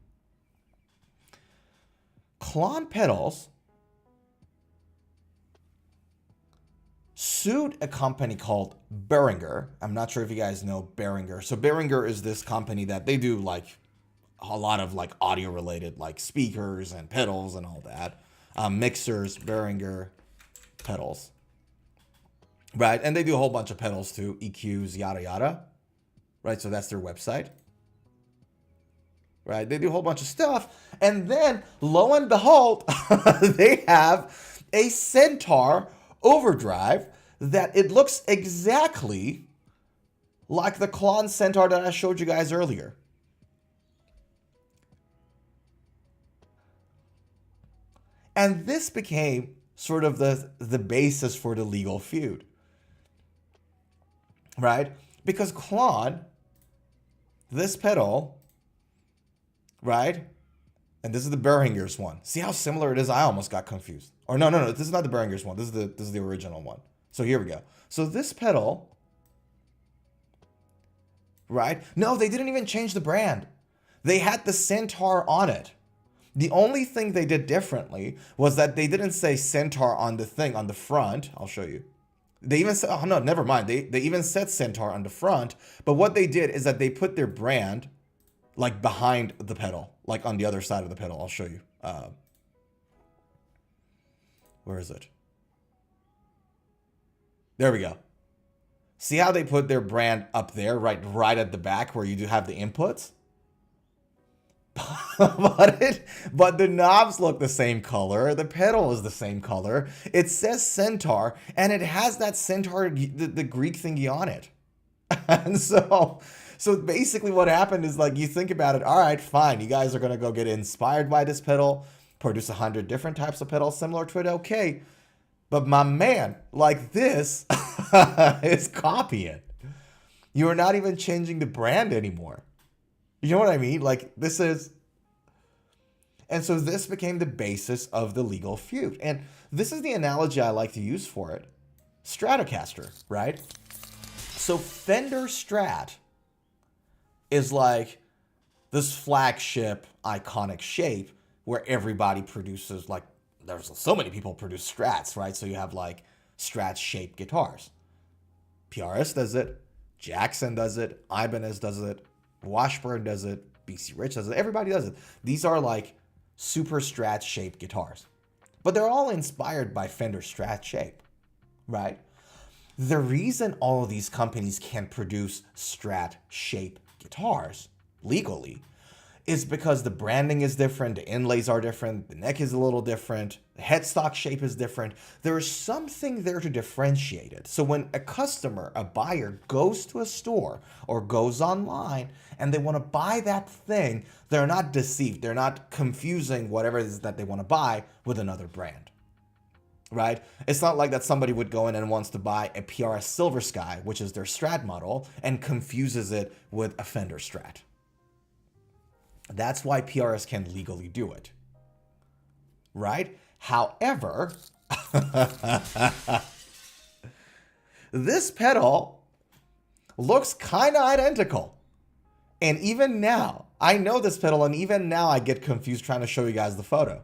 Klon Pedals sued a company called Behringer. I'm not sure if you guys know Behringer. So Behringer is this company that they do like a lot of like audio related, like speakers and pedals and all that. Mixers, Behringer pedals. Right, and they do a whole bunch of pedals too, EQs, yada yada. Right, so that's their website. Right, they do a whole bunch of stuff. And then, lo and behold, they have a Centaur overdrive that it looks exactly like the Klon Centaur that I showed you guys earlier. And this became sort of the basis for the legal feud. Right? Because Klon, this pedal, right? And this is the Behringer's one. See how similar it is? I almost got confused. Or no, this is not the Behringer's one. This is the original one. So here we go. So this pedal, right? No, they didn't even change the brand. They had the Centaur on it. The only thing they did differently was that they didn't say Centaur on the thing on the front. I'll show you. They even said, oh no, never mind. They even said Centaur on the front. But what they did is that they put their brand like behind the pedal, like on the other side of the pedal. I'll show you. Where is it? There we go. See how they put their brand up there, right at the back where you do have the inputs? but the knobs look the same color. The pedal is the same color. It says Centaur, and it has that Centaur, the Greek thingy on it. And so basically what happened is, like, you think about it, all right, fine. You guys are going to go get inspired by this pedal, produce 100 different types of pedals similar to it. Okay. But my man, like this is copying. You are not even changing the brand anymore. You know what I mean? Like, this is... And so this became the basis of the legal feud. And this is the analogy I like to use for it. Stratocaster, right? So Fender Strat is like this flagship, iconic shape where everybody produces, like, there's so many people produce Strats, right? So you have, like, Strat-shaped guitars. PRS does it. Jackson does it. Ibanez does it. Washburn does it, BC Rich does it, everybody does it. These are like super Strat shaped guitars, but they're all inspired by Fender Strat shape, right? The reason all of these companies can produce Strat shape guitars legally is because the branding is different, the inlays are different, the neck is a little different, the headstock shape is different. There is something there to differentiate it. So when a customer, a buyer, goes to a store or goes online and they want to buy that thing, they're not deceived. They're not confusing whatever it is that they want to buy with another brand, right? It's not like that somebody would go in and wants to buy a PRS Silver Sky, which is their Strat model, and confuses it with a Fender Strat. That's why PRS can legally do it, right? However, this pedal looks kind of identical. And even now, I know this pedal, and even now I get confused trying to show you guys the photo.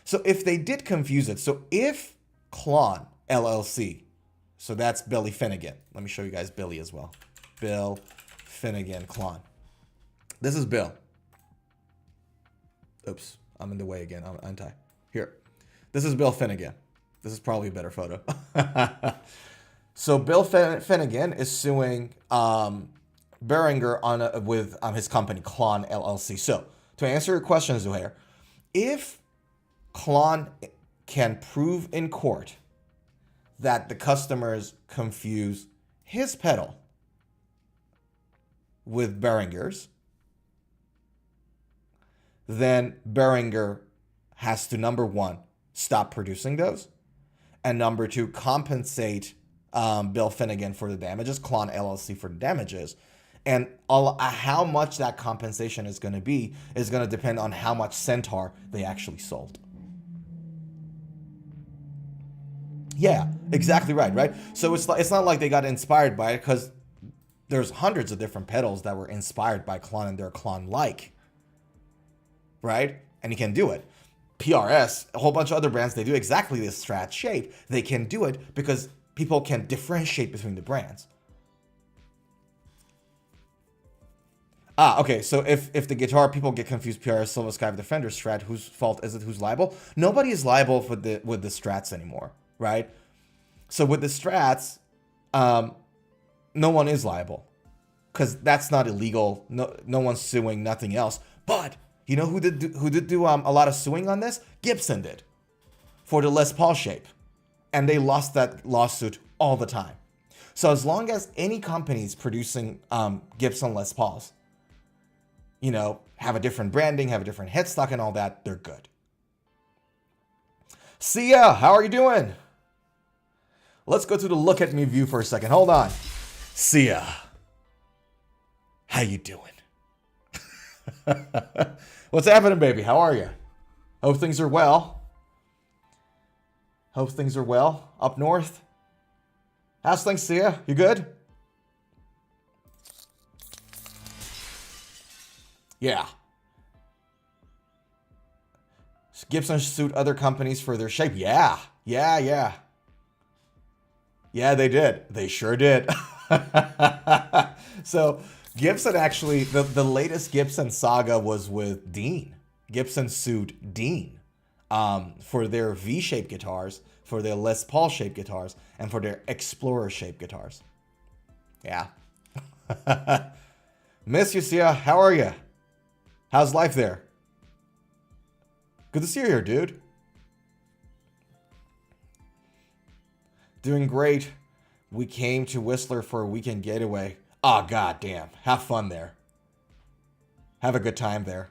So if they did confuse it, so if Klon LLC, so that's Billy Finnegan. Let me show you guys Billy as well. Bill Finnegan Klon. This is Bill. Oops, I'm in the way again, aren't I? Here. This is Bill Finnegan. This is probably a better photo. So Bill Finnegan is suing Behringer with his company, Klon LLC. So to answer your question, Zuhair, if Klon can prove in court that the customers confuse his pedal with Behringer's, then Behringer has to, number one, stop producing those, and number two, compensate Bill Finnegan for the damages, Klon LLC for the damages, And how much that compensation is going to be is going to depend on how much Centaur they actually sold. Yeah, exactly right? So it's not like they got inspired by it, because there's hundreds of different pedals that were inspired by Klon and they're Klon-like, right? And you can do it. PRS, a whole bunch of other brands, they do exactly this Strat shape. They can do it because people can differentiate between the brands. Okay, so if the guitar people get confused, PRS, Silver Sky with the Fender Strat, whose fault is it? Who's liable? Nobody is liable for with the Strats anymore, right? So with the Strats, no one is liable, because that's not illegal. No one's suing, nothing else. But you know who did do a lot of suing on this? Gibson did, for the Les Paul shape, and they lost that lawsuit all the time. So as long as any company's producing Gibson Les Pauls, you know, have a different branding, have a different headstock and all that, they're good. Sia, how are you doing? Let's go to the look at me view for a second. Hold on. Sia, how you doing? What's happening, baby? How are you? Hope things are well. Hope things are well up north. How's things, Sia? You good? Yeah. Gibson sued other companies for their shape. Yeah, they did. They sure did. So Gibson actually, the latest Gibson saga was with Dean. Gibson sued Dean for their V-shaped guitars, for their Les Paul shaped guitars, and for their Explorer shaped guitars. Yeah. Miss you, Sia. How are you? How's life there? Good to see you here, dude. Doing great. We came to Whistler for a weekend getaway. Oh, goddamn. Have fun there. Have a good time there.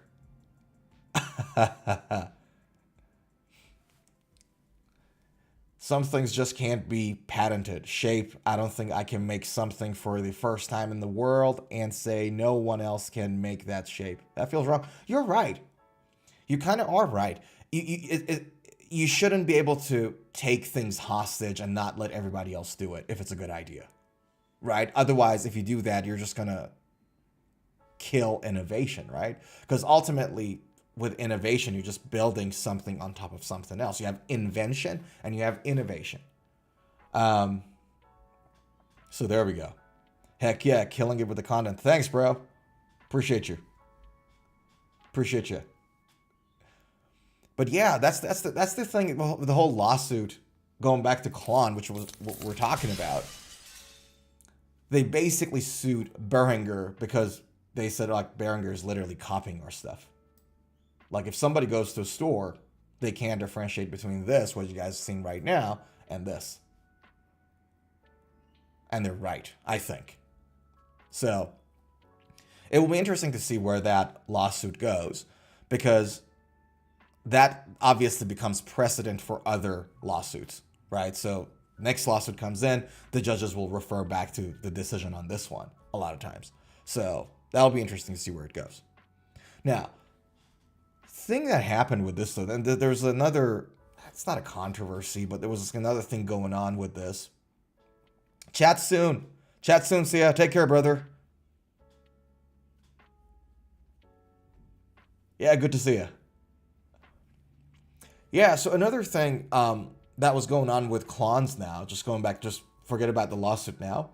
Some things just can't be patented. Shape, I don't think I can make something for the first time in the world and say no one else can make that shape. That feels wrong. You're right. You kind of are right. You shouldn't be able to take things hostage and not let everybody else do it if it's a good idea, right? Otherwise, if you do that, you're just going to kill innovation, right? Because ultimately, with innovation, you're just building something on top of something else. You have invention and you have innovation. So there we go. Heck yeah, killing it with the content. Thanks, bro. Appreciate you. Appreciate you. But yeah, that's the thing. The whole lawsuit, going back to Klon, which was what we're talking about. They basically sued Behringer because they said like Behringer is literally copying our stuff. Like if somebody goes to a store, they can't differentiate between this, what you guys are seeing right now, and this. And they're right, I think. So it will be interesting to see where that lawsuit goes, because that obviously becomes precedent for other lawsuits, right? So next lawsuit comes in, the judges will refer back to the decision on this one a lot of times. So that'll be interesting to see where it goes. Now, thing that happened with this, though, then there's another, it's not a controversy, but there was another thing going on with this. Chat soon. Chat soon, see ya. Take care, brother. Yeah, good to see ya. Yeah, so another thing that was going on with Klons now, just going back, just forget about the lawsuit now.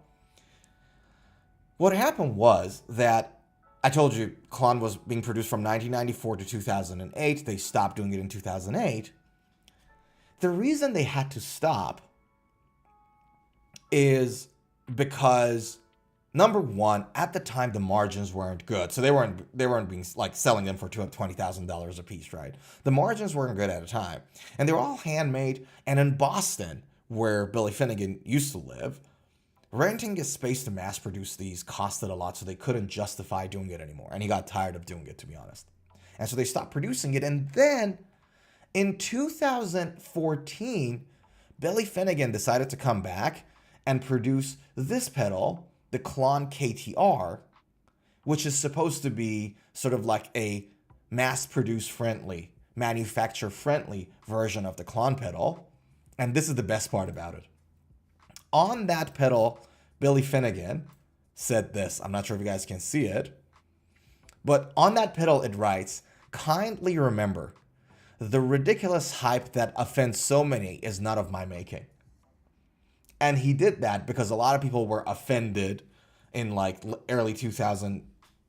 What happened was that I told you Klon was being produced from 1994 to 2008. They stopped doing it in 2008. The reason they had to stop is because, number one, at the time the margins weren't good, so they weren't being like selling them for $20,000 a piece, right? The margins weren't good at a time, and they were all handmade. And in Boston, where Billy Finnegan used to live, renting a space to mass produce these costed a lot, so they couldn't justify doing it anymore. And he got tired of doing it, to be honest. And so they stopped producing it. And then in 2014, Billy Finnegan decided to come back and produce this pedal, the Klon KTR, which is supposed to be sort of like a mass-produced friendly, manufacturer-friendly version of the Klon pedal. And this is the best part about it. On that pedal, Billy Finnegan said this. I'm not sure if you guys can see it. But on that pedal, it writes, "Kindly remember, the ridiculous hype that offends so many is not of my making." And he did that because a lot of people were offended in like early 2000,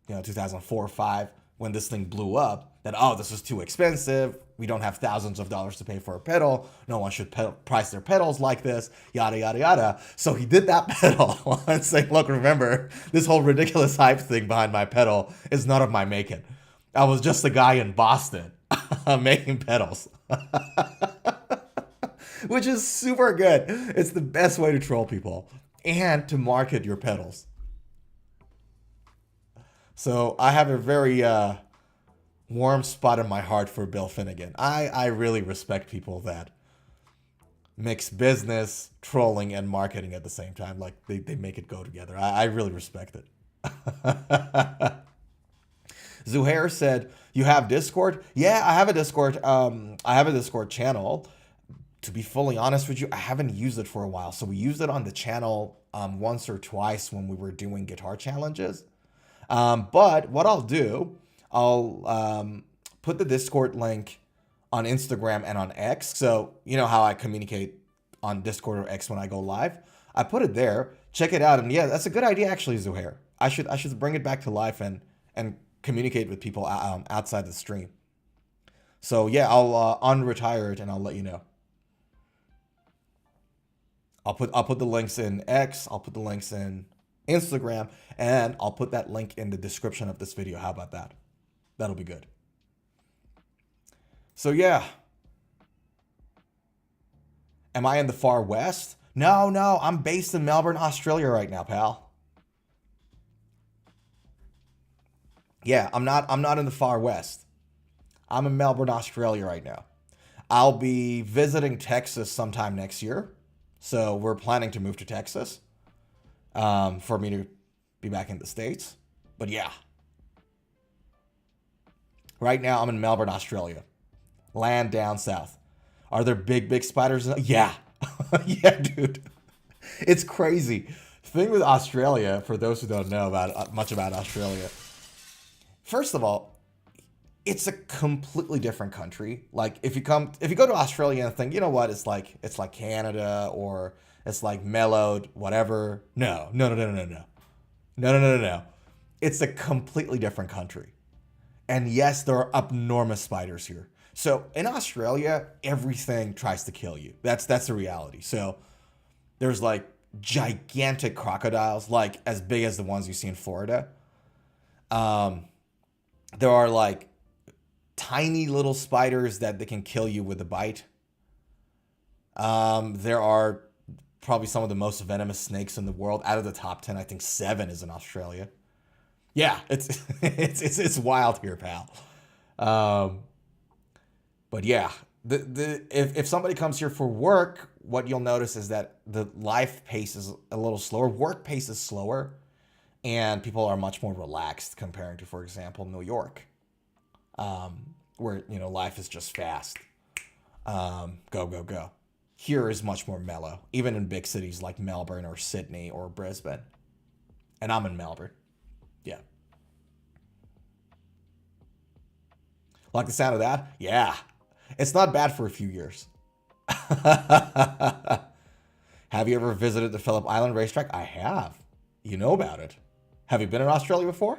2004 or 5, when this thing blew up, that, oh, this is too expensive. We don't have thousands of dollars to pay for a pedal. No one should price their pedals like this, yada, yada, yada. So he did that pedal and saying, look, remember, this whole ridiculous hype thing behind my pedal is not of my making. I was just a guy in Boston making pedals. Which is super good. It's the best way to troll people and to market your pedals. So I have a very warm spot in my heart for Bill Finnegan. I really respect people that mix business, trolling, and marketing at the same time. Like they make it go together. I really respect it. Zuhair said, you have Discord? Yeah, I have a Discord. I have a Discord channel. To be fully honest with you, I haven't used it for a while. So we used it on the channel once or twice when we were doing guitar challenges. But what I'll do, I'll put the Discord link on Instagram and on X. So you know how I communicate on Discord or X when I go live? I put it there. Check it out. And yeah, that's a good idea actually, Zuhair. I should bring it back to life and communicate with people outside the stream. So yeah, I'll unretire it and I'll let you know. I'll put the links in X, I'll put the links in Instagram, and I'll put that link in the description of this video. How about that? That'll be good. So yeah. Am I in the far west? No, I'm based in Melbourne, Australia right now, pal. Yeah, I'm not in the far west. I'm in Melbourne, Australia right now. I'll be visiting Texas sometime next year. So we're planning to move to Texas for me to be back in the States. But yeah. Right now, I'm in Melbourne, Australia. Land down south. Are there big spiders? Yeah. Yeah, dude. It's crazy. Thing with Australia, for those who don't know much about Australia. First of all, it's a completely different country. Like if you go to Australia and think, you know what, it's like Canada or it's like mellowed, whatever. No. It's a completely different country. And yes, there are abnormous spiders here. So in Australia, everything tries to kill you. That's the reality. So there's like gigantic crocodiles, like as big as the ones you see in Florida. There are like tiny little spiders that they can kill you with a bite. There are probably some of the most venomous snakes in the world. Out of the top 10, I think 7 is in Australia. Yeah, it's wild here, pal. But yeah, if somebody comes here for work, what you'll notice is that the life pace is a little slower. Work pace is slower, and people are much more relaxed comparing to, for example, New York. Where, life is just fast. Go. Here is much more mellow, even in big cities like Melbourne or Sydney or Brisbane. And I'm in Melbourne. Yeah. Like the sound of that? Yeah. It's not bad for a few years. Have you ever visited the Phillip Island racetrack? I have. You know about it. Have you been in Australia before?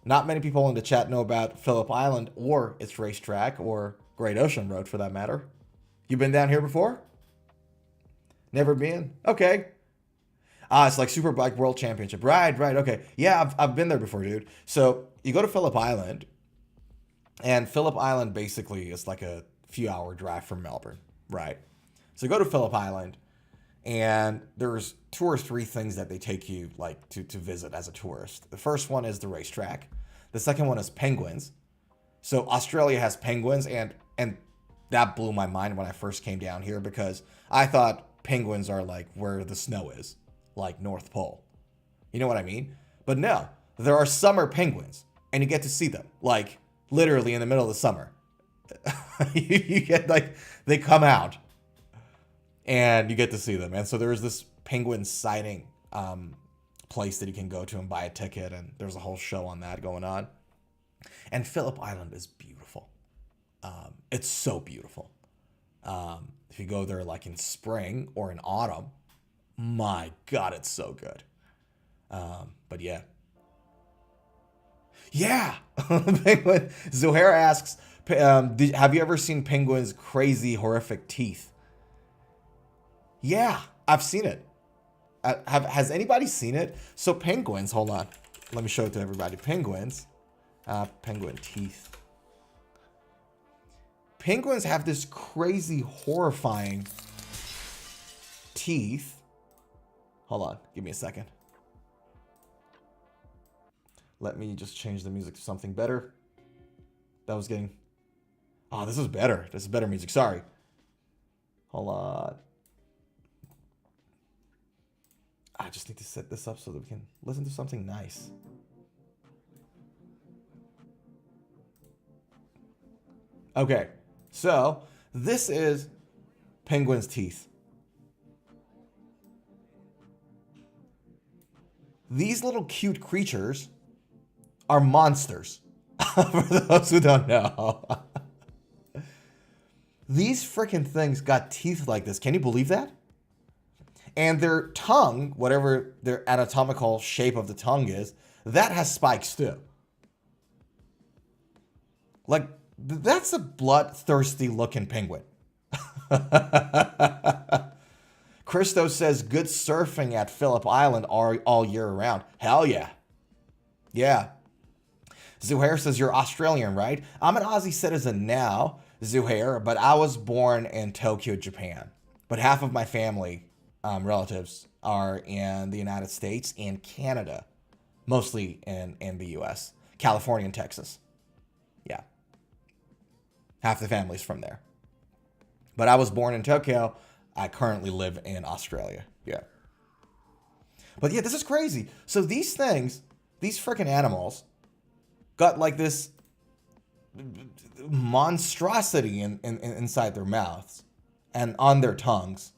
Not many people in the chat know about Phillip Island or its racetrack or Great Ocean Road for that matter. You been down here before? Never been? Okay. It's like Superbike World Championship. Right, okay. Yeah, I've been there before, dude. So you go to Phillip Island, and Phillip Island basically is like a few hour drive from Melbourne, right? So you go to Phillip Island, and there's 2 or 3 things that they take you like to visit as a tourist. The first one is the racetrack. The second one is penguins. So Australia has penguins, and that blew my mind when I first came down here because I thought penguins are like where the snow is, like North Pole. You know what I mean? But no, there are summer penguins, and you get to see them, like, literally in the middle of the summer. You get, like, they come out, and you get to see them. And so there is this penguin sighting place that you can go to and buy a ticket, and there's a whole show on that going on. And Phillip Island is beautiful. It's so beautiful. If you go there like in spring or in autumn, my God, it's so good. But yeah. Yeah. Penguin. Zuhair asks, have you ever seen penguins' crazy, horrific teeth? Yeah, I've seen it. Has anybody seen it? So penguins, hold on. Let me show it to everybody. Penguins. Penguin teeth. Penguins have this crazy, horrifying teeth. Hold on. Give me a second. Let me just change the music to something better. That was getting... Oh, this is better. This is better music. Sorry. Hold on. I just need to set this up so that we can listen to something nice. Okay. So, this is penguin's teeth. These little cute creatures are monsters. For those who don't know. These freaking things got teeth like this. Can you believe that? And their tongue, whatever their anatomical shape of the tongue is, that has spikes too. Like, that's a bloodthirsty looking penguin. Christo says, good surfing at Phillip Island all year round. Hell yeah. Yeah. Zuhair says, you're Australian, right? I'm an Aussie citizen now, Zuhair, but I was born in Tokyo, Japan. But half of my family, relatives, are in the United States and Canada. Mostly in the US. California and Texas. Yeah. Half the family's from there. But I was born in Tokyo. I currently live in Australia. Yeah. But yeah, this is crazy. So these things, these freaking animals, got like this monstrosity inside their mouths and on their tongues.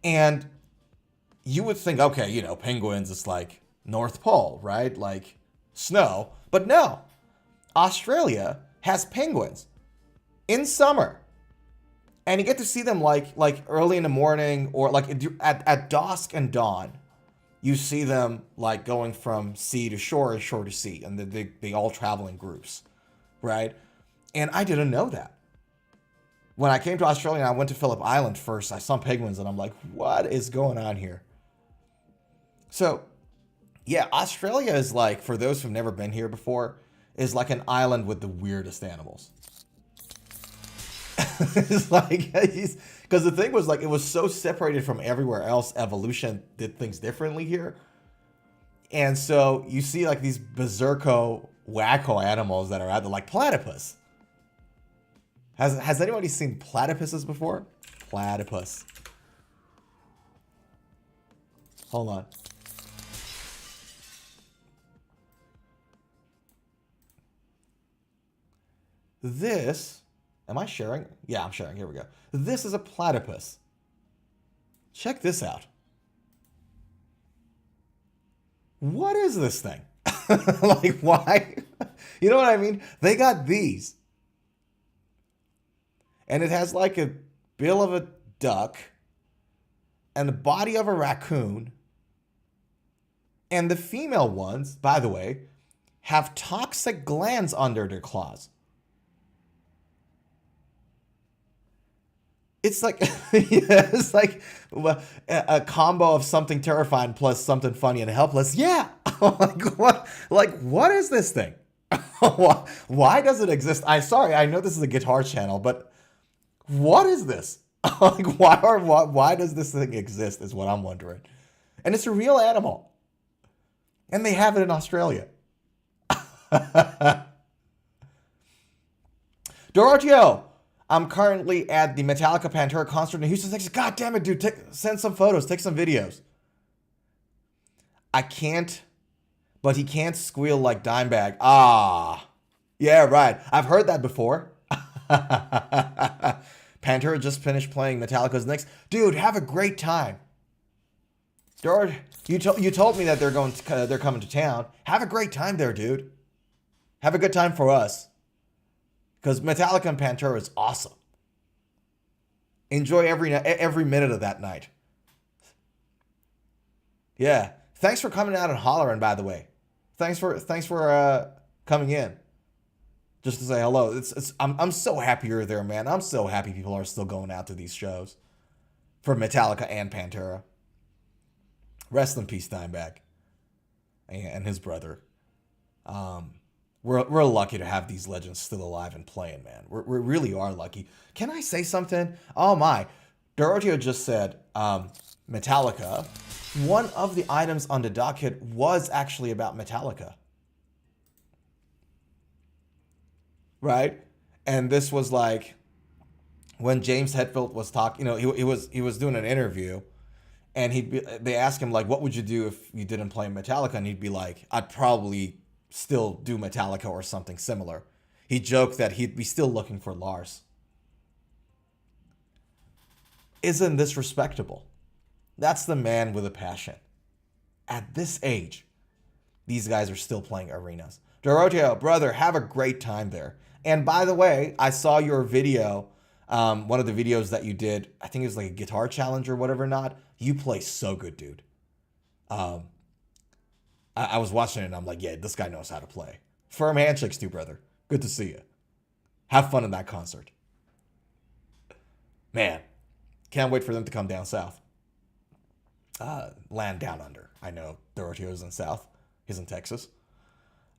And you would think, okay, you know, penguins, it's like North Pole, right? Like snow. But no. Australia has penguins in summer. And you get to see them like early in the morning or like at dusk and dawn. You see them like going from sea to shore and shore to sea. And they all travel in groups, right? And I didn't know that. When I came to Australia and I went to Phillip Island first, I saw penguins and I'm like, what is going on here? So, yeah, Australia is like, for those who've never been here before, is like an island with the weirdest animals. It's like, because the thing was like, it was so separated from everywhere else. Evolution did things differently here. And so you see like these berserko, wacko animals that are out there, like platypus. Has anybody seen platypuses before? Platypus. Hold on. This, am I sharing? Yeah, I'm sharing. Here we go. This is a platypus. Check this out. What is this thing? Like, why? You know what I mean? They got these. And it has like a bill of a duck and the body of a raccoon. And the female ones, by the way, have toxic glands under their claws. It's like, yeah, it's like a combo of something terrifying plus something funny and helpless. Yeah. What is this thing? Why does it exist? I know this is a guitar channel, but what is this? Like, why does this thing exist is what I'm wondering. And it's a real animal. And they have it in Australia. Dorotio, I'm currently at the Metallica Pantera concert in Houston, Texas. God damn it, dude. Send some photos. Take some videos. I can't, but he can't squeal like Dimebag. Ah, yeah, right. I've heard that before. Pantera just finished playing Metallica's next. Dude, have a great time. George, you told me that they're coming to town. Have a great time there, dude. Have a good time for us. Because Metallica and Pantera is awesome. Enjoy every minute of that night. Yeah. Thanks for coming out and hollering, by the way. Thanks for coming in. Just to say hello. I'm so happy you're there, man. I'm so happy people are still going out to these shows. For Metallica and Pantera. Rest in peace, Dimebag. And his brother. We're lucky to have these legends still alive and playing, man. We really are lucky. Can I say something? Oh my. Doroteo just said, Metallica. One of the items on the docket was actually about Metallica. Right? And this was like when James Hetfield was talking, he was doing an interview, and they asked him like, what would you do if you didn't play Metallica? And he'd be like, I'd probably still do Metallica or something similar. He joked that he'd be still looking for Lars. Isn't this respectable? That's the man with a passion. At this age, these guys are still playing arenas. Doroteo, brother, have a great time there. And by the way, I saw your video, one of the videos that you did. I think it was like a guitar challenge or whatever not. You play so good, dude. I was watching it and I'm like, yeah, this guy knows how to play. Firm handshakes too, brother. Good to see you. Have fun in that concert. Man, can't wait for them to come down south. Land down under. I know Doroteo's in south. He's in Texas.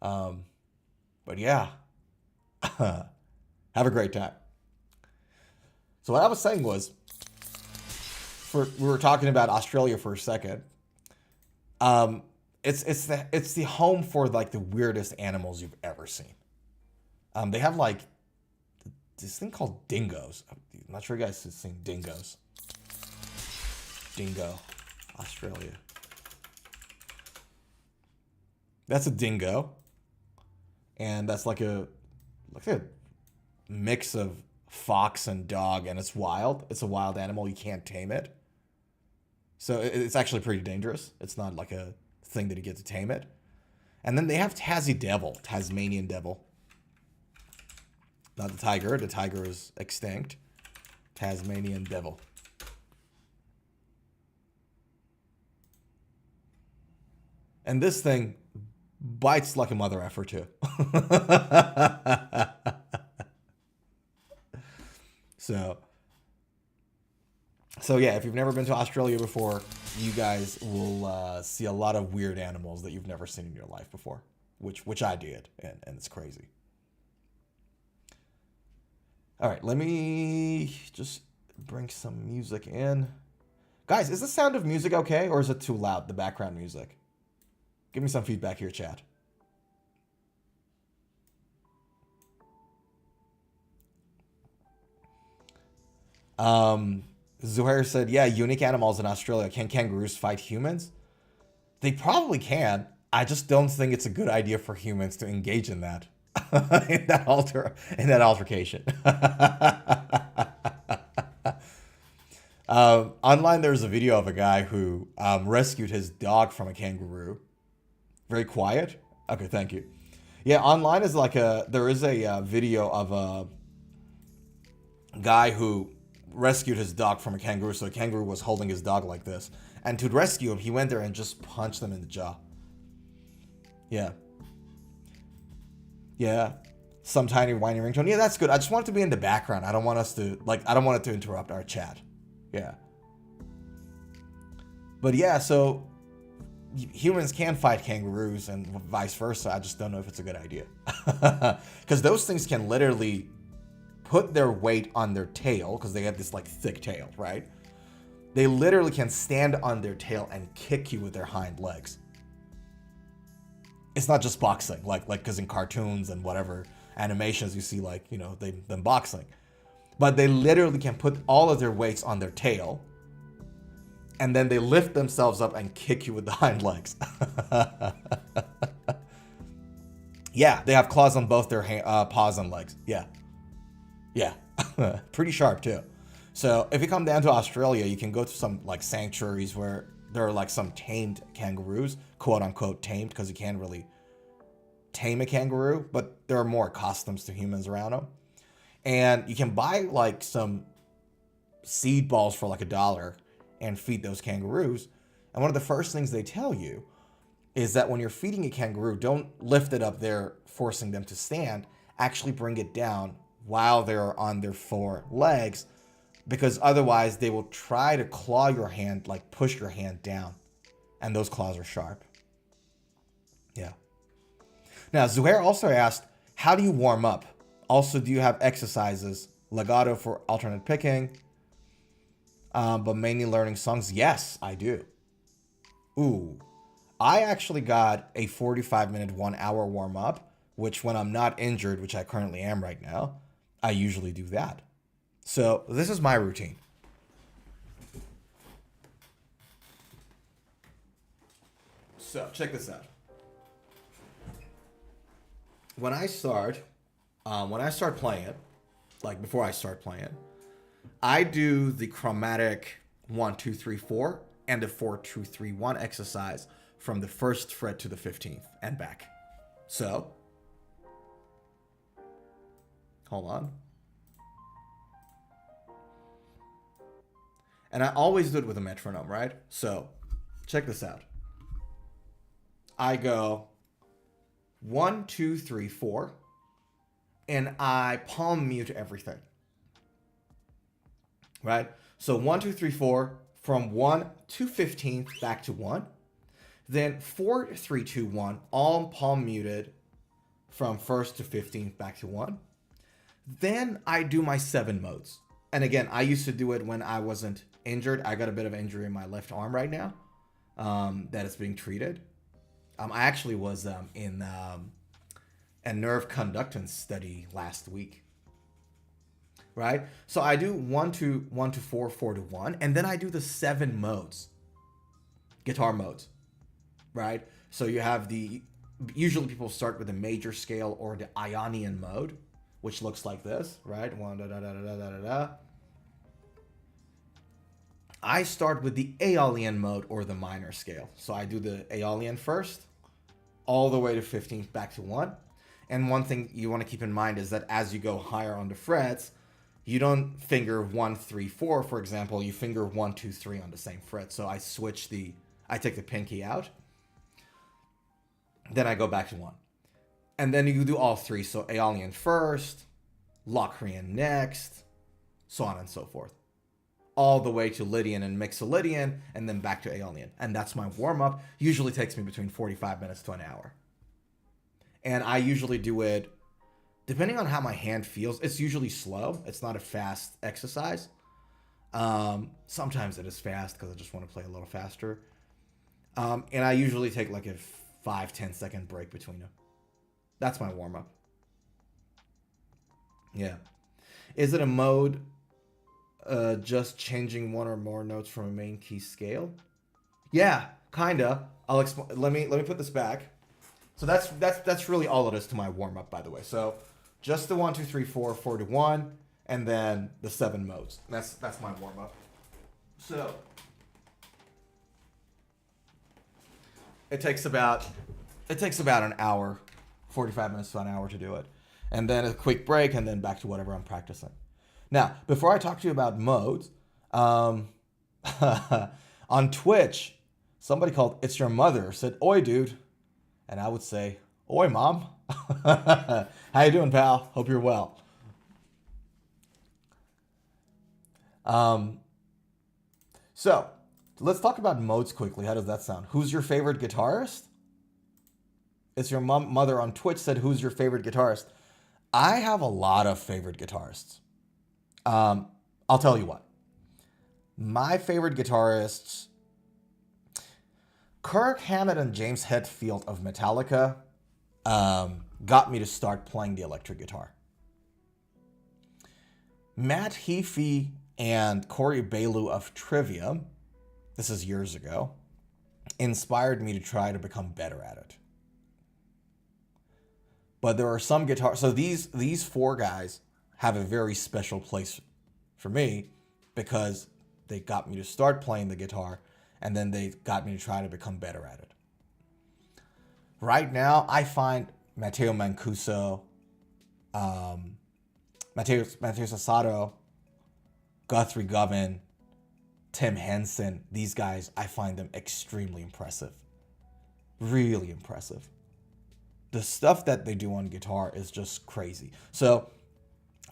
But yeah. Have a great time. So what I was saying was, we were talking about Australia for a second. It's the home for like the weirdest animals you've ever seen. They have like this thing called dingoes. I'm not sure you guys have seen dingoes. Dingo, Australia. That's a dingo, and that's like a mix of fox and dog, and it's wild. It's a wild animal. You can't tame it. So it's actually pretty dangerous. It's not like a thing that you get to tame it. And then they have Tasmanian devil. Not the tiger. The tiger is extinct. Tasmanian devil. And this thing bites like a mother effer too. So yeah, if you've never been to Australia before, you guys will see a lot of weird animals that you've never seen in your life before, which I did, and it's crazy. All right, let me just bring some music in. Guys, is the sound of music okay, or is it too loud, the background music? Give me some feedback here, chat. Zuhair said, yeah, unique animals in Australia. Can kangaroos fight humans? They probably can. I just don't think it's a good idea for humans to engage in that. in that altercation. Online, there's a video of a guy who rescued his dog from a kangaroo. Very quiet. Okay, thank you. Yeah, online is like there is a video of a guy who rescued his dog from a kangaroo. So a kangaroo was holding his dog like this. And to rescue him, he went there and just punched him in the jaw. Yeah. Yeah. Some tiny whiny ringtone. Yeah, that's good. I just want it to be in the background. I don't want it to interrupt our chat. Yeah. But yeah, so humans can fight kangaroos and vice versa. I just don't know if it's a good idea. Because those things can literally put their weight on their tail, because they have this like thick tail, right? They literally can stand on their tail and kick you with their hind legs. It's not just boxing, like because in cartoons and whatever animations you see, like, you know, them boxing. But they literally can put all of their weights on their tail and then they lift themselves up and kick you with the hind legs. Yeah, they have claws on both their paws and legs. Yeah. Pretty sharp too. So if you come down to Australia, you can go to some like sanctuaries where there are like some tamed kangaroos, quote unquote tamed, because you can't really tame a kangaroo, but there are more accustomed to humans around them. And you can buy like some seed balls for like $1 and feed those kangaroos. And one of the first things they tell you is that when you're feeding a kangaroo, don't lift it up there, forcing them to stand. Actually bring it down while they're on their 4 legs, because otherwise they will try to claw your hand, like push your hand down. And those claws are sharp. Yeah. Now, Zuhair also asked, how do you warm up? Also, do you have exercises? Legato for alternate picking, but mainly learning songs? Yes, I do. Ooh, I actually got a 45-minute, 1-hour warm-up, which when I'm not injured, which I currently am right now, I usually do that. So this is my routine. So check this out. When I start playing it, like before I start playing, I do the chromatic 1, 2, 3, 4 and the 4, 2, 3, 1 exercise from the 1st fret to the 15th and back. So, hold on. And I always do it with a metronome, right? So, check this out. I go 1, 2, 3, 4, and I palm mute everything. Right? So 1, 2, 3, 4, from 1 to 15th back to 1. Then 4, 3, 2, 1, all palm muted from 1st to 15th back to 1. Then I do my 7 modes. And again, I used to do it when I wasn't injured. I got a bit of injury in my left arm right now that is being treated. I actually was in a nerve conductance study last week. Right? So I do 1 to 4, 4 to 1, and then I do the 7 modes. Guitar modes. Right? So you have usually people start with the major scale or the Ionian mode, which looks like this, right? 1 da da da da da da da. I start with the Aeolian mode or the minor scale. So I do the Aeolian first, all the way to 15th back to 1. And one thing you want to keep in mind is that as you go higher on the frets, you don't finger 1, 3, 4, for example. You finger 1, 2, 3 on the same fret. So I take the pinky out. Then I go back to 1. And then you do all 3. So Aeolian first, Locrian next, so on and so forth. All the way to Lydian and Mixolydian, and then back to Aeolian. And that's my warm-up. Usually takes me between 45 minutes to an hour. And I usually do it, depending on how my hand feels, it's usually slow. It's not a fast exercise. Sometimes it is fast because I just want to play a little faster. And I usually take like a 5-10 second break between them. That's my warm-up. Yeah. Is it a mode just changing one or more notes from a main key scale? Yeah, kinda. I'll explain. Let me put this back. So that's really all it is to my warm-up, by the way. So just the 1, 2, 3, 4, 4 to 1, and then the 7 modes. That's my warm-up. So it takes about an hour, 45 minutes to an hour to do it. And then a quick break, and then back to whatever I'm practicing. Now, before I talk to you about modes, on Twitch, somebody called It's Your Mother said, "Oi, dude." And I would say, "Oi, mom." How you doing, pal? Hope you're well. So, let's talk about modes quickly. How does that sound? Who's your favorite guitarist? It's Your Mother on Twitch said, "Who's your favorite guitarist?" I have a lot of favorite guitarists. I'll tell you what. My favorite guitarists, Kirk Hammett and James Hetfield of Metallica, got me to start playing the electric guitar. Matt Heafy and Corey Bailu of Trivium this is years ago, inspired me to try to become better at it. But there are some guitars. So these four guys have a very special place for me because they got me to start playing the guitar, and then they got me to try to become better at it. Right now, I find Matteo Mancuso, Matteo Sassaro, Guthrie Govan, Tim Henson, these guys, I find them extremely impressive. Really impressive. The stuff that they do on guitar is just crazy. So,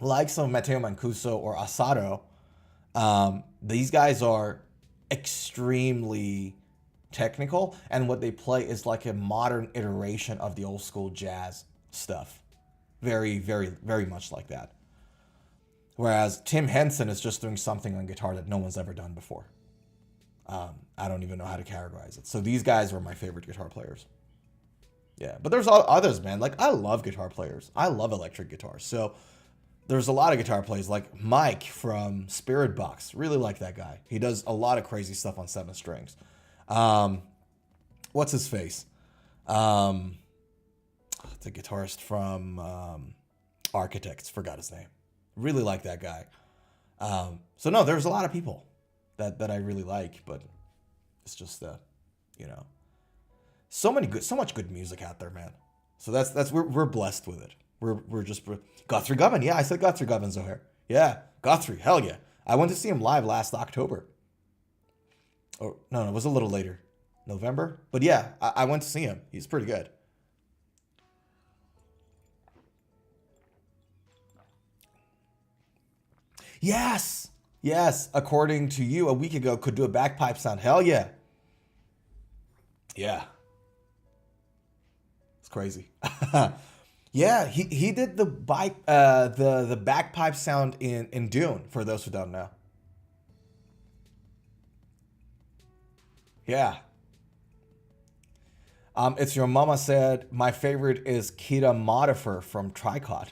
like some Matteo Mancuso or Asado, these guys are extremely technical, and what they play is like a modern iteration of the old school jazz stuff. Very, very, very much like that. Whereas Tim Henson is just doing something on guitar that no one's ever done before. I don't even know how to categorize it. So these guys were my favorite guitar players. Yeah, but there's others, man. Like, I love guitar players. I love electric guitars. So there's a lot of guitar players, like Mike from Spirit Box. Really like that guy. He does a lot of crazy stuff on 7 strings. What's his face? The guitarist from Architects. Forgot his name. Really like that guy. So no, there's a lot of people that I really like, but it's just you know, so much good music out there, man. So that's we're blessed with it. We're just Guthrie Govan. Yeah, I said Guthrie Govan Zohair. Yeah, Guthrie. Hell yeah. I went to see him live last October. Or no, it was a little later, November. But yeah, I went to see him. He's pretty good. Yes. Yes. According to you, a week ago, could do a bagpipe sound. Hell yeah. Yeah. It's crazy. Yeah, he did the the bagpipe sound in Dune, for those who don't know. Yeah. It's Your Mama said, my favorite is Kida Modifer from Tricot.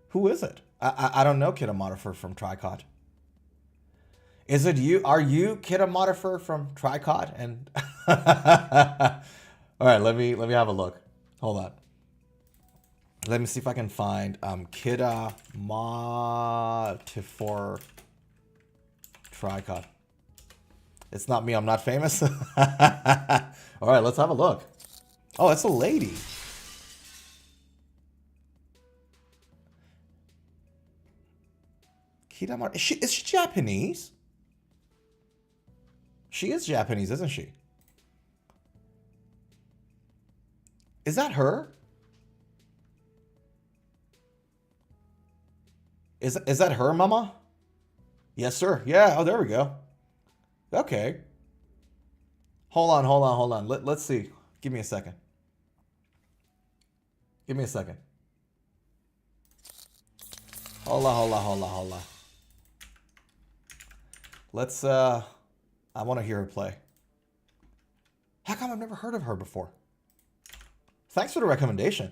Who is it? I don't know Kida Modifer from Tricot. Is it you? Are you Kida Modifer from Tricot? And all right, let me have a look. Hold on. Let me see if I can find Kida Modifer Tricot. It's not me. I'm not famous. All right, let's have a look. Oh, it's a lady. Kida Modifer. Is she Japanese? She is Japanese, isn't she? Is that her? Is that her, Mama? Yes, sir. Yeah. Oh, there we go. Okay. Hold on. Let's see. Give me a second. Give me a second. Hold on. Let's, I want to hear her play. How come I've never heard of her before? Thanks for the recommendation.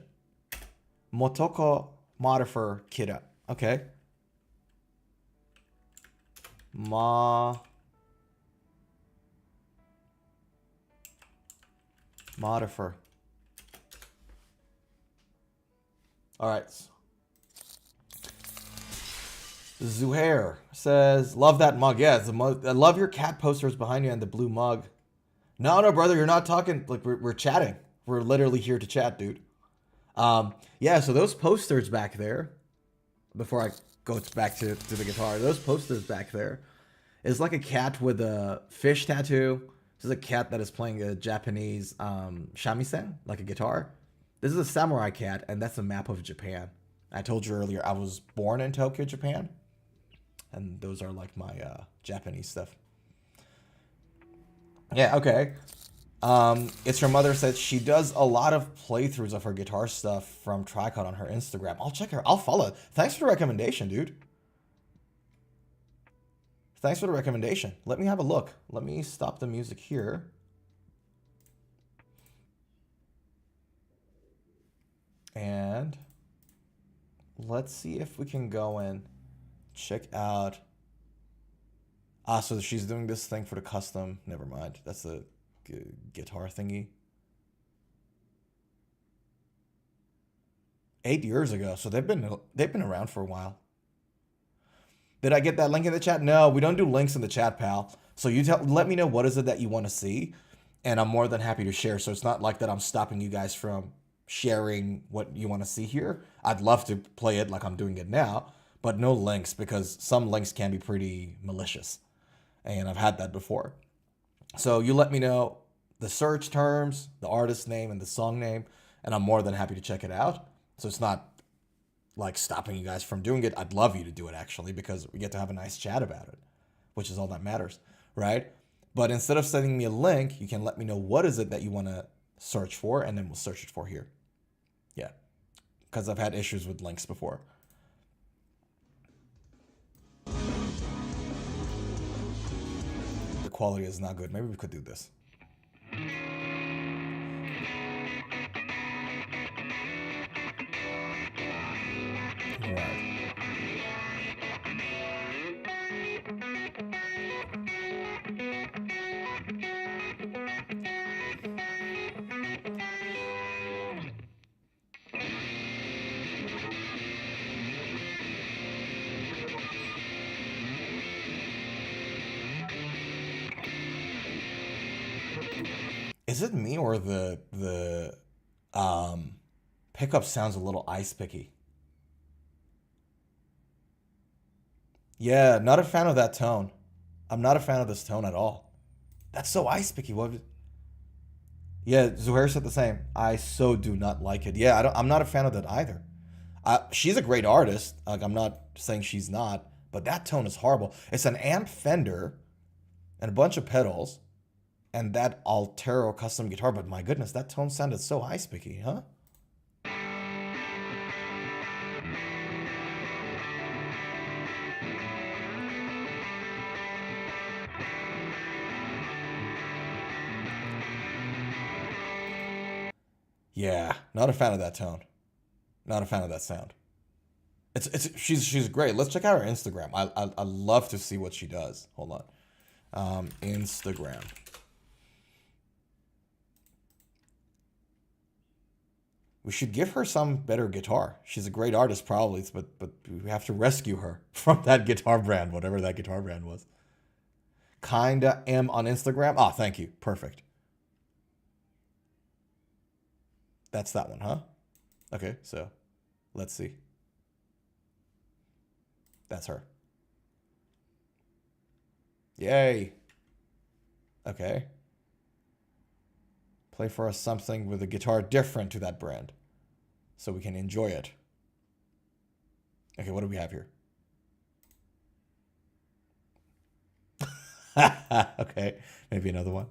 Motoko Modifer Kida. Okay. Modifer. All right. Zuhair says, love that mug. Yeah, it's a mug. I love your cat posters behind you and the blue mug. No, brother, you're not talking. Like, we're chatting. We're literally here to chat, dude. Yeah, so those posters back there, before I go back to the guitar, those posters back there is like a cat with a fish tattoo. This is a cat that is playing a Japanese shamisen, like a guitar. This is a samurai cat, and that's a map of Japan. I told you earlier, I was born in Tokyo, Japan. And those are like my Japanese stuff. Yeah, okay. It's Your Mother said she does a lot of playthroughs of her guitar stuff from Tricot on her Instagram. I'll check her. I'll follow. Thanks for the recommendation, dude. Thanks for the recommendation. Let me have a look. Let me stop the music here. And let's see if we can go and check out. So she's doing this thing for the custom. Never mind. That's the guitar thingy. 8 years ago. So they've been around for a while. Did I get that link in the chat? No, we don't do links in the chat, pal. So you let me know what is it that you want to see, and I'm more than happy to share. So it's not like that I'm stopping you guys from sharing what you want to see here. I'd love to play it like I'm doing it now, but no links, because some links can be pretty malicious, and I've had that before. So you let me know the search terms, the artist name, and the song name, and I'm more than happy to check it out. So it's not like stopping you guys from doing it. I'd love you to do it, actually, because we get to have a nice chat about it, which is all that matters, right? But instead of sending me a link, you can let me know what is it that you want to search for, and then we'll search it for here. Yeah, because I've had issues with links before. The quality is not good. Maybe we could do this. All right. Is it me, or the pickup sounds a little ice picky? Yeah, not a fan of that tone. I'm not a fan of this tone at all. That's so ice picky. What? Yeah, Zuhair said the same. I so do not like it. Yeah, I'm not a fan of that either. She's a great artist. Like, I'm not saying she's not, but that tone is horrible. It's an amp Fender and a bunch of pedals and that Altero custom guitar, but my goodness, that tone sounded so ice picky, huh? Yeah, not a fan of that tone. Not a fan of that sound. She's great. Let's check out her Instagram. I love to see what she does. Hold on. Instagram. We should give her some better guitar. She's a great artist, probably, but we have to rescue her from that guitar brand, whatever that guitar brand was. Kinda am on Instagram. Ah, thank you. Perfect. That's that one, huh? Okay, so let's see. That's her. Yay. Okay. Play for us something with a guitar different to that brand so we can enjoy it. Okay, what do we have here? Okay, maybe another one.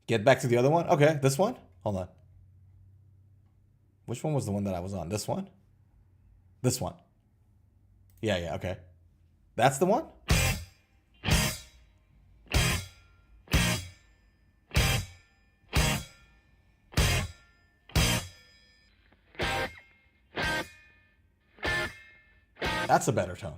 Get back to the other one? Okay, this one? Hold on. Which one was the one that I was on? This one? This one. Yeah, okay. That's the one? That's a better tone.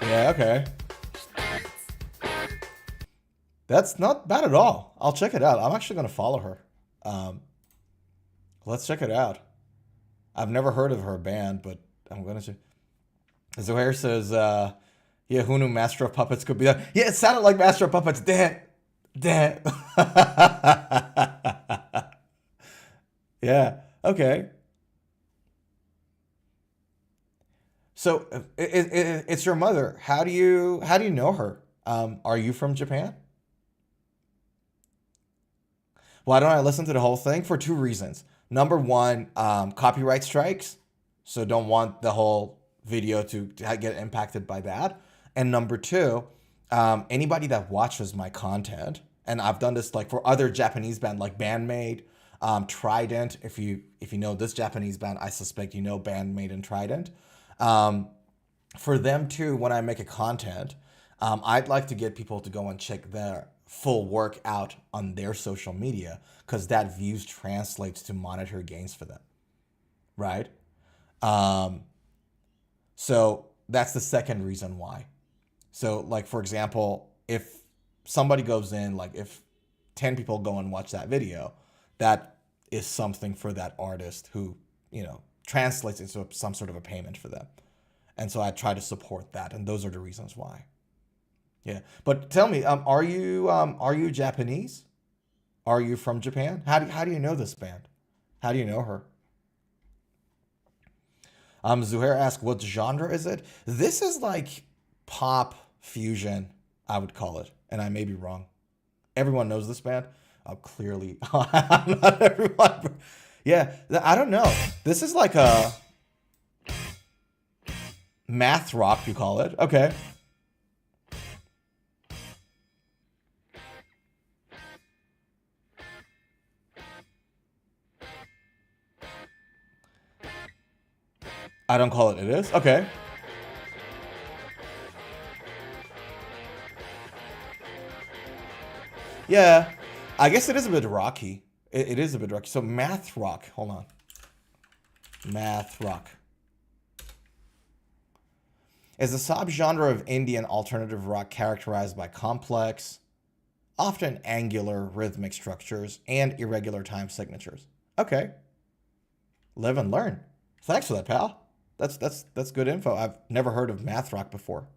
Yeah, okay. That's not bad at all. I'll check it out. I'm actually going to follow her. Let's check it out. I've never heard of her band, but I'm going to. Zuhair says, yeah, who knew Master of Puppets could be that? Yeah, it sounded like Master of Puppets. Damn. Yeah, okay. So it's your mother. How do you know her? Are you from Japan? Why don't I listen to the whole thing? For two reasons. Number one, copyright strikes. So don't want the whole video to get impacted by that. And number two, anybody that watches my content, and I've done this like for other Japanese band like Bandmade, Trident. If you know this Japanese band, I suspect you know Bandmade and Trident. For them too, when I make a content, I'd like to get people to go and check their full work out on their social media, because that views translates to monetary gains for them, right? So that's the second reason why. So like, for example, if somebody goes in, like if 10 people go and watch that video, that is something for that artist who, translates into some sort of a payment for them. And so I try to support that. And those are the reasons why. Yeah. But tell me, are you Japanese? Are you from Japan? How do you know this band? How do you know her? Zuhair asked, what genre is it? This is like pop fusion, I would call it. And I may be wrong. Everyone knows this band. Clearly, not everyone. Yeah, I don't know. This is like a math rock, you call it. Okay. I don't call it. It is? Okay. Yeah. I guess it is a bit rocky. It is a bit rocky. So math rock. Hold on. Math rock is a subgenre of Indian alternative rock characterized by complex, often angular rhythmic structures and irregular time signatures. Okay. Live and learn. Thanks for that, pal. That's good info. I've never heard of math rock before,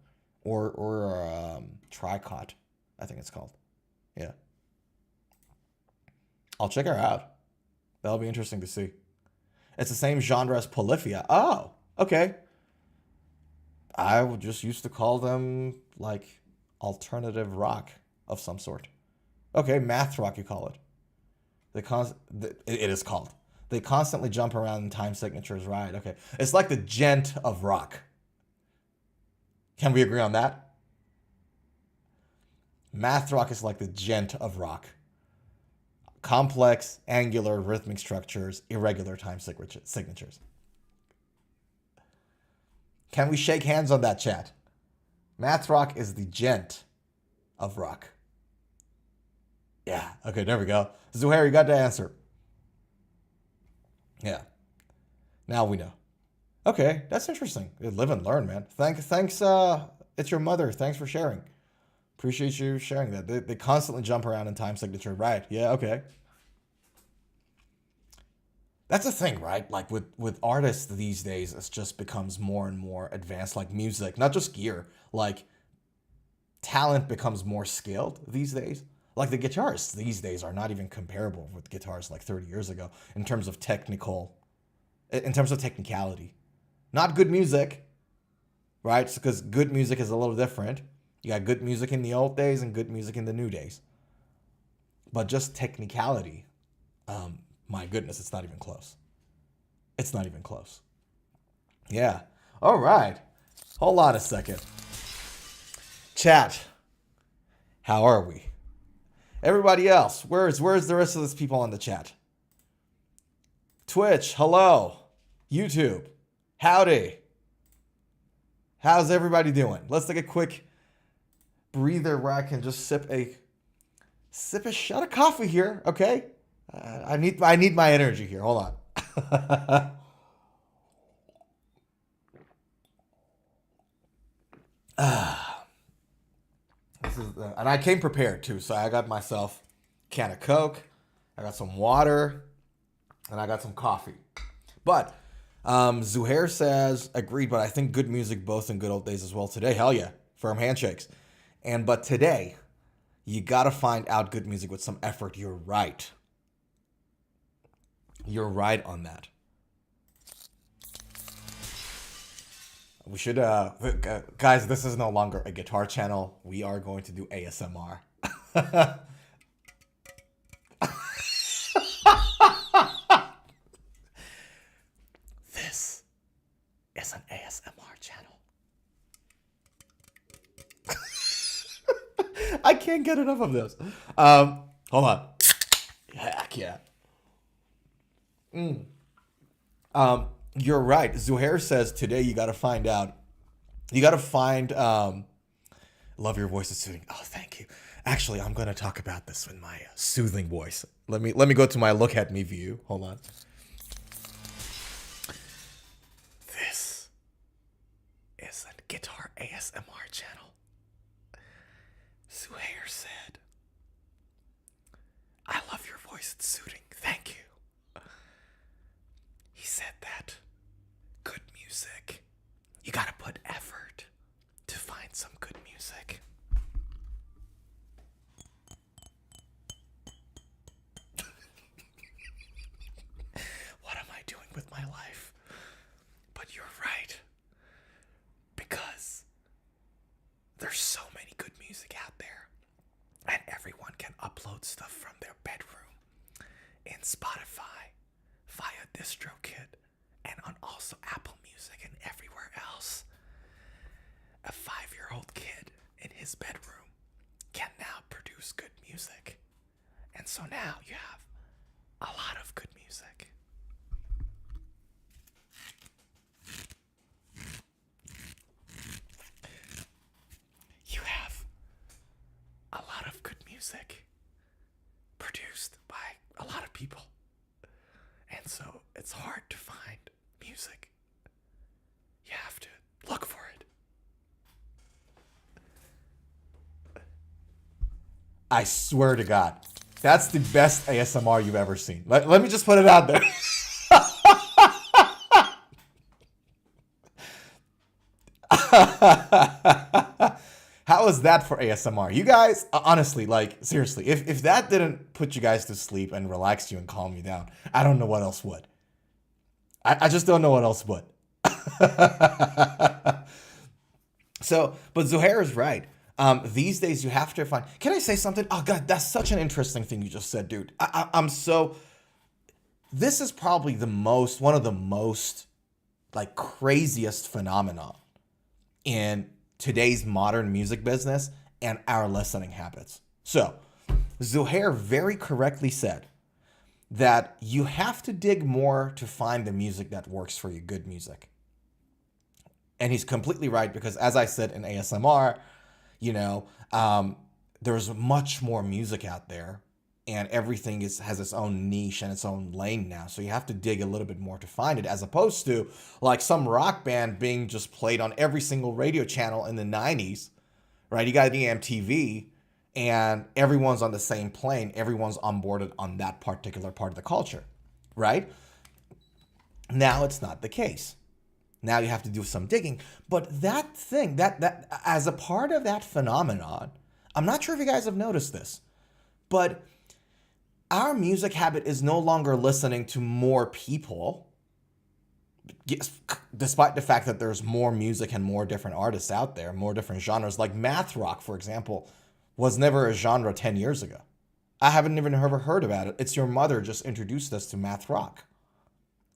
or tricot, I think it's called. Yeah. I'll check her out. That'll be interesting to see. It's the same genre as Polyphia. Oh, okay. I would just used to call them like alternative rock of some sort. Okay, math rock you call it. It is called. They constantly jump around in time signatures, right? Okay. It's like the gent of rock. Can we agree on that? Math rock is like the gent of rock. Complex, angular, rhythmic structures, irregular time signatures. Can we shake hands on that, chat? Math rock is the gent of rock. Yeah, okay, there we go. Zuhair, you got the answer. Yeah. Now we know. Okay, that's interesting. Live and learn, man. Thanks, it's your mother. Thanks for sharing. Appreciate you sharing that. They constantly jump around in time signature. Right. Yeah, okay. That's the thing, right? Like with artists these days, it just becomes more and more advanced, like music, not just gear. Like talent becomes more skilled these days. Like the guitarists these days are not even comparable with guitars like 30 years ago in terms of technicality. Not good music, right? Because good music is a little different. You got good music in the old days and good music in the new days. But just technicality, my goodness, it's not even close. It's not even close. Yeah. All right. Hold on a second. Chat, how are we? Everybody else, where's the rest of these people on the chat? Twitch, hello. YouTube, howdy. How's everybody doing? Let's take a quick breather where I can just sip a shot of coffee here, okay? I need my energy here. Hold on. And I came prepared too, so I got myself a can of Coke, I got some water, and I got some coffee. But Zuhair says, agreed, but I think good music both in good old days as well today. Hell yeah. Firm handshakes. But today, you gotta find out good music with some effort. You're right. You're right on that. We should, guys, this is no longer a guitar channel. We are going to do ASMR. can't get enough of this. Hold on. Heck yeah. You're right. Zuhair says today you got to find out. You got to find. Love your voice is soothing. Oh, thank you. Actually, I'm gonna talk about this with my soothing voice. Let me go to my look at me view. Hold on. This is a guitar ASMR channel. Zuhair said, "I love your voice. It's soothing. Thank you." He said that good music, you gotta put effort to find some good music. What am I doing with my life? But you're right. Because there's so many good music out there. And everyone can upload stuff from their bedroom in Spotify, via DistroKid, and on also Apple Music and everywhere else. A 5-year-old kid in his bedroom can now produce good music. And so now you have a lot of good music. You have a lot of good music produced by a lot of people. And so it's hard to find music. You have to look for it. I swear to God, that's the best ASMR you've ever seen. Let me just put it out there. How is that for ASMR? You guys, honestly, like, seriously, if that didn't put you guys to sleep and relax you and calm you down, I don't know what else would. I just don't know what else would. So, but Zuhair is right. These days you have to find. Can I say something? Oh God, that's such an interesting thing you just said, dude. I'm so. This is probably one of the most, like, craziest phenomenon in today's modern music business and our listening habits. So, Zuhair very correctly said that you have to dig more to find the music that works for you, good music. And he's completely right, because as I said in ASMR, there's much more music out there, and everything has its own niche and its own lane now. So you have to dig a little bit more to find it, as opposed to like some rock band being just played on every single radio channel in the 90s, right? You got the MTV, and everyone's on the same plane. Everyone's onboarded on that particular part of the culture, right? Now it's not the case. Now you have to do some digging. But that thing, that as a part of that phenomenon, I'm not sure if you guys have noticed this, but our music habit is no longer listening to more people, despite the fact that there's more music and more different artists out there, more different genres. Like math rock, for example, was never a genre 10 years ago. I haven't even ever heard about it. It's your mother just introduced us to math rock.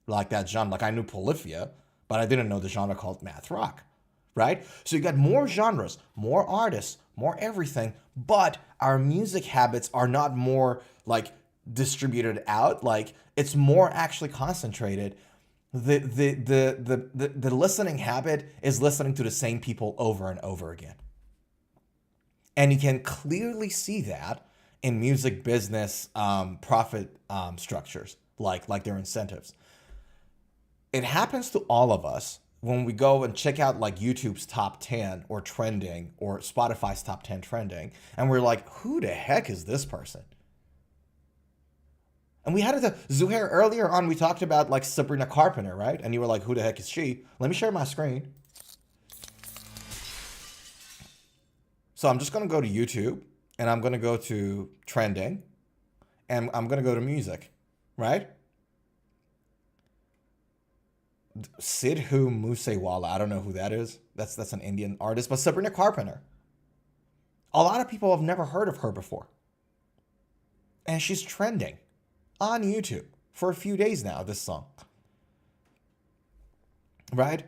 Like that genre. Like I knew Polyphia, but I didn't know the genre called math rock, right? So you got more genres, more artists, more everything, but our music habits are not more like distributed out. Like it's more actually concentrated. The listening habit is listening to the same people over and over again. And you can clearly see that in music business profit structures, like their incentives. It happens to all of us when we go and check out like YouTube's top 10 or trending, or Spotify's top 10 trending, and we're like, who the heck is this person? And we had it, Zuhair, earlier on, we talked about like Sabrina Carpenter, right? And you were like, who the heck is she? Let me share my screen. So I'm just going to go to YouTube, and I'm going to go to trending, and I'm going to go to music, right? Sidhu Moosewala, I don't know who that is. That's an Indian artist, but Sabrina Carpenter. A lot of people have never heard of her before. And she's trending on YouTube for a few days now, this song. Right?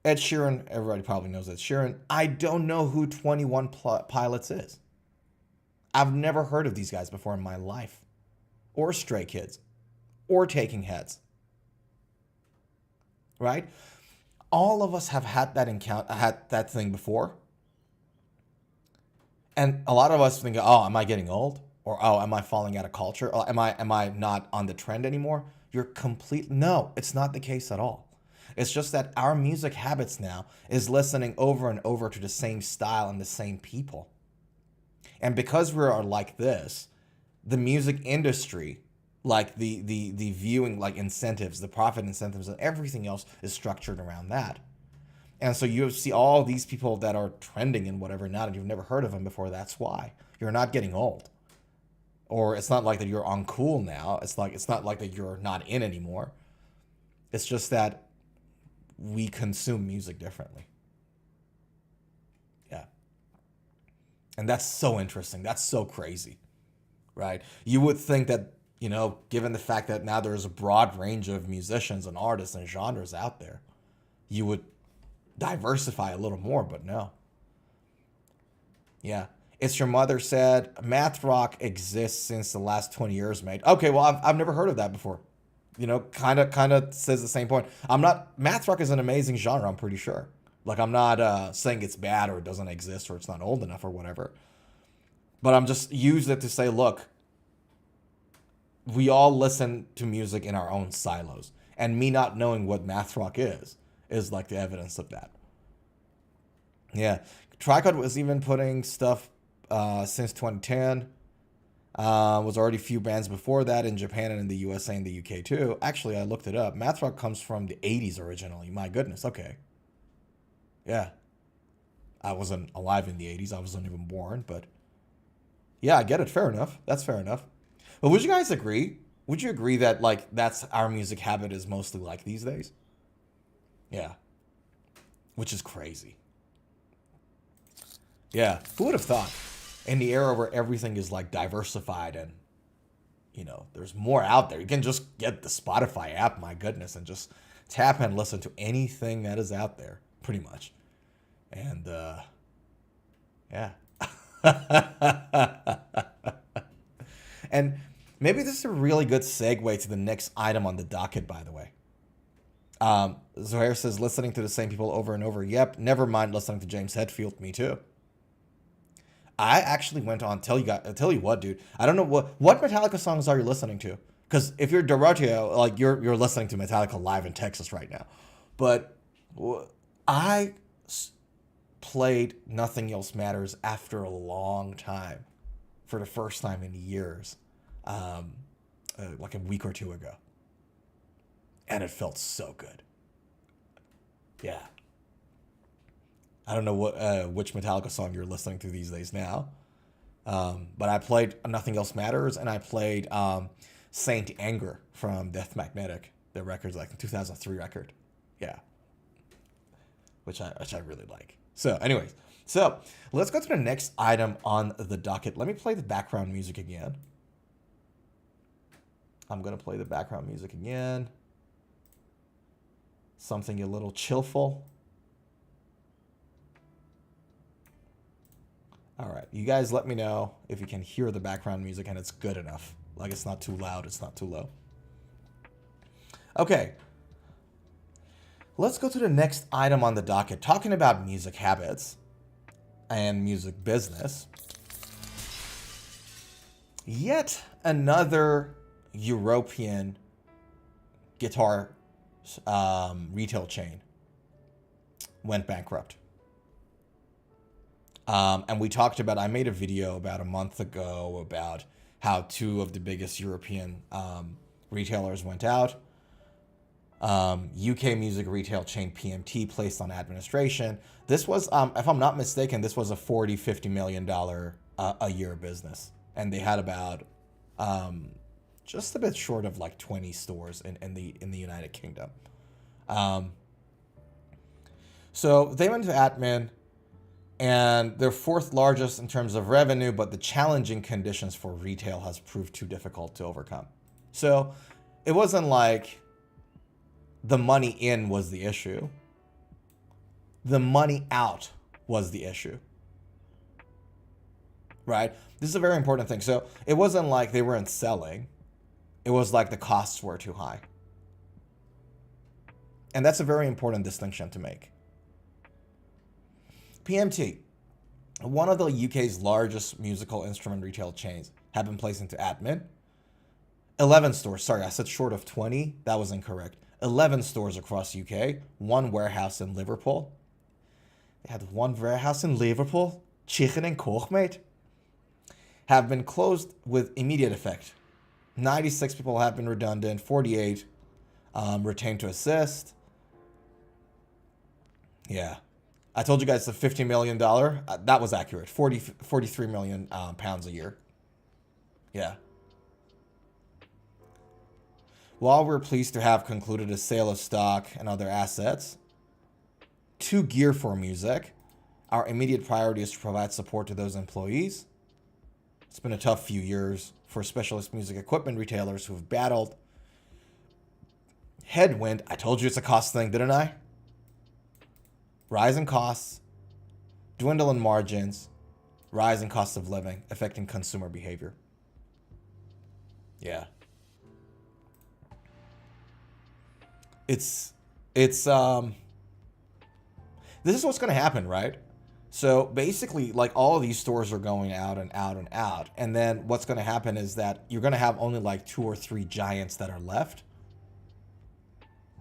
Ed Sheeran, everybody probably knows Ed Sheeran. I don't know who 21 Pilots is. I've never heard of these guys before in my life, or Stray Kids, or Taking Heads, right? All of us have had that thing before. And a lot of us think, oh, am I getting old? Or, oh, am I falling out of culture? Or am I not on the trend anymore? No, it's not the case at all. It's just that our music habits now is listening over and over to the same style and the same people. And because we are like this, the music industry, like the viewing like incentives, the profit incentives, and everything else is structured around that. And so you see all these people that are trending and whatever now, and you've never heard of them before. That's why. You're not getting old. Or it's not like that you're uncool now. It's not like that you're not in anymore. It's just that we consume music differently. Yeah. And that's so interesting. That's so crazy. Right? You would think that, you know, given the fact that now there's a broad range of musicians and artists and genres out there, you would diversify a little more, but no. Yeah. It's Your Mother said, math rock exists since the last 20 years, mate. Okay, well, I've never heard of that before. You know, kind of says the same point. Math rock is an amazing genre, I'm pretty sure. Like, I'm not saying it's bad or it doesn't exist or it's not old enough or whatever. But I'm just using it to say, look, we all listen to music in our own silos. And me not knowing what math rock is like the evidence of that. Yeah. Tricod was even putting stuff since 2010. Was already a few bands before that in Japan and in the USA and the UK too. Actually, I looked it up. Math rock comes from the 80s originally. My goodness. Okay. Yeah. I wasn't alive in the 80s. I wasn't even born, but yeah, I get it. Fair enough. That's fair enough. But would you guys agree? Would you agree that like that's our music habit is mostly like these days? Yeah. Which is crazy. Yeah. Who would have thought? In the era where everything is like diversified and, you know, there's more out there. You can just get the Spotify app, my goodness, and just tap and listen to anything that is out there, pretty much. And, yeah. And maybe this is a really good segue to the next item on the docket, by the way. Zohair says, listening to the same people over and over. Yep, never mind listening to James Hetfield. Me too. I actually went on, tell you what, dude. I don't know what Metallica songs are you listening to? Because if you're DYO, like you're listening to Metallica live in Texas right now. But I played Nothing Else Matters after a long time, for the first time in years, like a week or two ago, and it felt so good. Yeah. I don't know which Metallica song you're listening to these days now. But I played Nothing Else Matters, and I played Saint Anger from Death Magnetic. Their record's like a 2003 record. Yeah. Which I really like. So anyways, let's go to the next item on the docket. Let me play the background music again. I'm going to play the background music again. Something a little chillful. All right, you guys let me know if you can hear the background music and it's good enough. Like it's not too loud, it's not too low. Okay. Let's go to the next item on the docket. Talking about music habits and music business. Yet another European guitar retail chain went bankrupt. And we talked about, I made a video about a month ago about how two of the biggest European retailers went out. UK music retail chain PMT placed on administration. This was, if I'm not mistaken, this was a $40-50 million a year business. And they had about just a bit short of like 20 stores in the United Kingdom. So they went to admin. And they're fourth largest in terms of revenue, but the challenging conditions for retail has proved too difficult to overcome. So it wasn't like the money in was the issue. The money out was the issue. right? This is a very important thing. So it wasn't like they weren't selling. It was like the costs were too high. And that's a very important distinction to make. PMT, one of the UK's largest musical instrument retail chains, have been placed into admin. 11 stores. Sorry, I said short of 20. That was incorrect. 11 stores across UK, one warehouse in Liverpool. They had one warehouse in Liverpool. Chicken and Koch, mate. Have been closed with immediate effect. 96 people have been redundant. 48 retained to assist. Yeah. I told you guys the $50 million. That was accurate. 43 million pounds a year. Yeah. While we're pleased to have concluded a sale of stock and other assets to Gear for Music, our immediate priority is to provide support to those employees. It's been a tough few years for specialist music equipment retailers who've battled headwind. I told you it's a cost thing, didn't I? Rising costs, dwindling margins, rising cost of living, affecting consumer behavior. Yeah. This is what's going to happen, right? So basically, like, all of these stores are going out and out and out. And then what's going to happen is that you're going to have only like 2 or 3 giants that are left.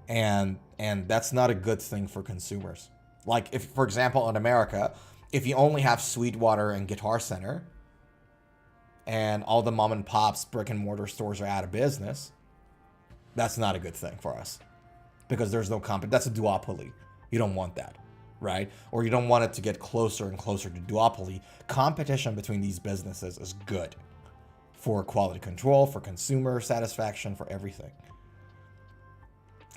And that's not a good thing for consumers. Like, if, for example, in America, if you only have Sweetwater and Guitar Center and all the mom and pops brick and mortar stores are out of business, that's not a good thing for us. Because there's no that's a duopoly. You don't want that, right? Or you don't want it to get closer and closer to duopoly. Competition between these businesses is good for quality control, for consumer satisfaction, for everything.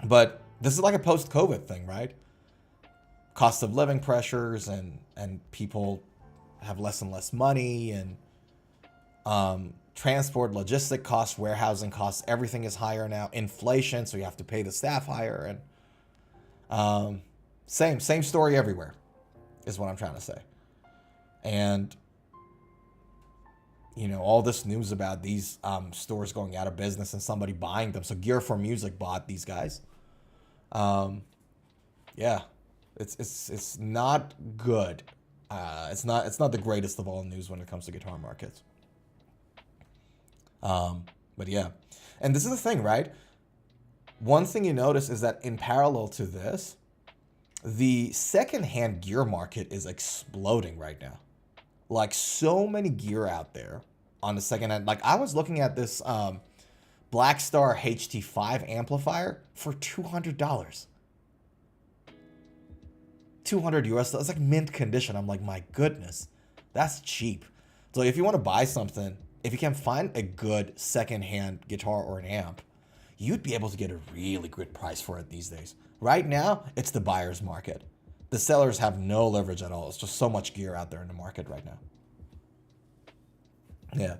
But this is like a post-COVID thing, right? Cost of living pressures and people have less and less money, and transport, logistic costs, warehousing costs, everything is higher now. Inflation, so you have to pay the staff higher, and same story everywhere, is what I'm trying to say. And you know, all this news about these stores going out of business and somebody buying them. So Gear for Music bought these guys. Yeah, it's not good. It's not the greatest of all news when it comes to guitar markets. But yeah, and this is the thing, right? One thing you notice is that in parallel to this, the secondhand gear market is exploding right now. Like, so many gear out there on the secondhand. Like, I was looking at this Blackstar HT5 amplifier for $200. 200 US. It's like mint condition. I'm like, my goodness, that's cheap. So if you want to buy something, if you can find a good secondhand guitar or an amp, you'd be able to get a really good price for it these days. Right now, it's the buyer's market. The sellers have no leverage at all. It's just so much gear out there in the market right now. Yeah.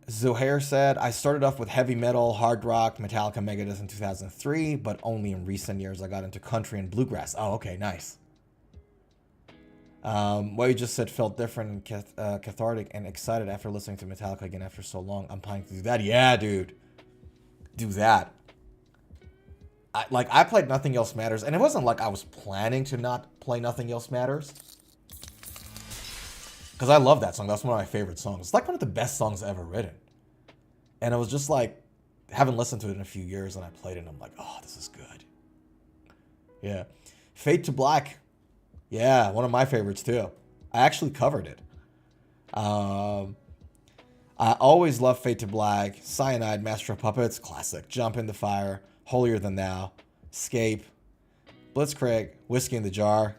Zuhair said, I started off with heavy metal, hard rock, Metallica, Megadeth in 2003, but only in recent years I got into country and bluegrass. Oh, okay, nice. What you just said felt different and cathartic and excited after listening to Metallica again after so long. I'm planning to do that. Yeah, dude. Do that. I played Nothing Else Matters, and it wasn't like I was planning to not play Nothing Else Matters. Because I love that song. That's one of my favorite songs. It's like one of the best songs ever written. And it was just like, haven't listened to it in a few years, and I played it, and I'm like, oh, this is good. Yeah. Fade to Black. Yeah, one of my favorites too. I actually covered it. I always love Fade to Black. Cyanide, Master of Puppets, classic. Jump in the Fire, Holier Than Thou, Escape, Blitzkrieg, Whiskey in the Jar.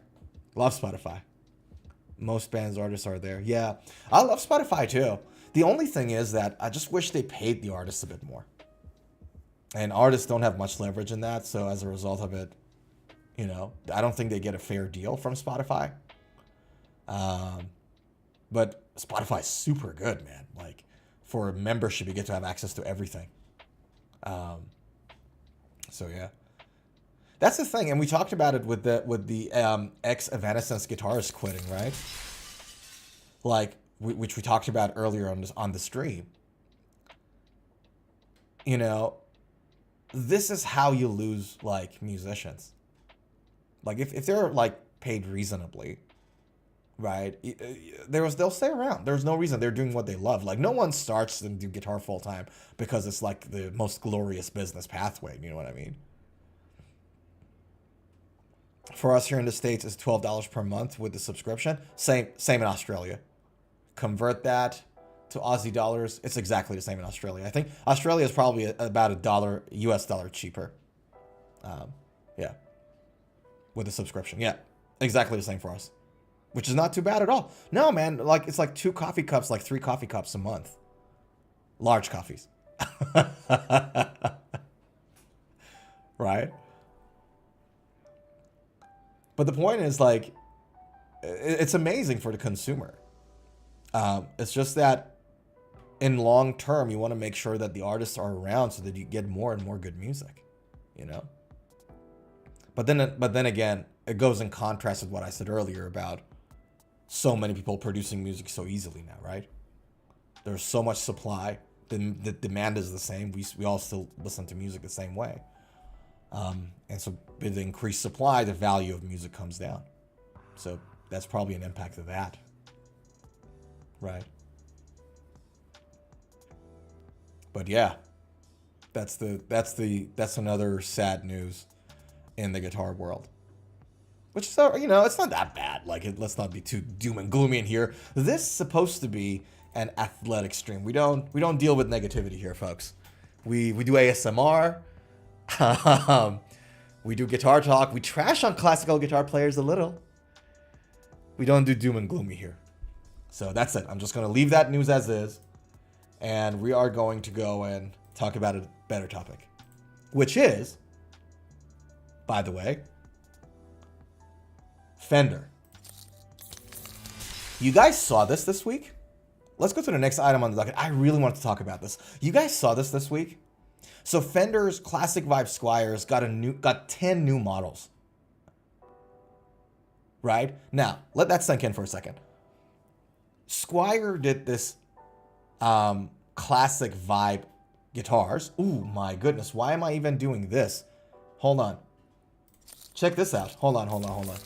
Love Spotify. Most bands, artists are there. Yeah, I love Spotify too. The only thing is that I just wish they paid the artists a bit more. And artists don't have much leverage in that, so as a result of it, you know, I don't think they get a fair deal from Spotify. But Spotify is super good, man. Like, for membership, you get to have access to everything. So yeah. That's the thing, and we talked about it with the ex-Evanescence guitarist quitting, right? Like, which we talked about earlier on the stream. You know, this is how you lose, like, musicians. Like, if they're, like, paid reasonably, right, they'll stay around. There's no reason. They're doing what they love. Like, no one starts and do guitar full-time because it's, like, the most glorious business pathway. You know what I mean? For us here in the States, it's $12 per month with the subscription. Same in Australia. Convert that to Aussie dollars, it's exactly the same in Australia. I think Australia is probably about $1 US dollar cheaper. Yeah, with the subscription. Yeah, exactly the same for us, which is not too bad at all. No, man, like it's like 2 coffee cups, like 3 coffee cups a month. Large coffees. Right? But the point is, like, it's amazing for the consumer. It's just that in long term, you want to make sure that the artists are around so that you get more and more good music, you know? But then again, it goes in contrast with what I said earlier about so many people producing music so easily now, right? There's so much supply. The demand is the same. We all still listen to music the same way. And so with the increased supply, the value of music comes down. So that's probably an impact of that. Right. But yeah, that's another sad news in the guitar world. Which is, you know, it's not that bad. Like, let's not be too doom and gloomy in here. This is supposed to be an athletic stream. We don't deal with negativity here, folks. We do ASMR. We do guitar talk. We trash on classical guitar players a little. We don't do doom and gloomy here. So that's it. I'm just going to leave that news as is. And we are going to go and talk about a better topic. Which is, by the way, Fender. You guys saw this week? Let's go to the next item on the docket. I really want to talk about this. You guys saw this week? So Fender's Classic Vibe Squires got 10 new models. Right? Now, let that sink in for a second. Squire did this classic vibe guitars. Ooh, my goodness. Why am I even doing this? Hold on. Check this out. Hold on.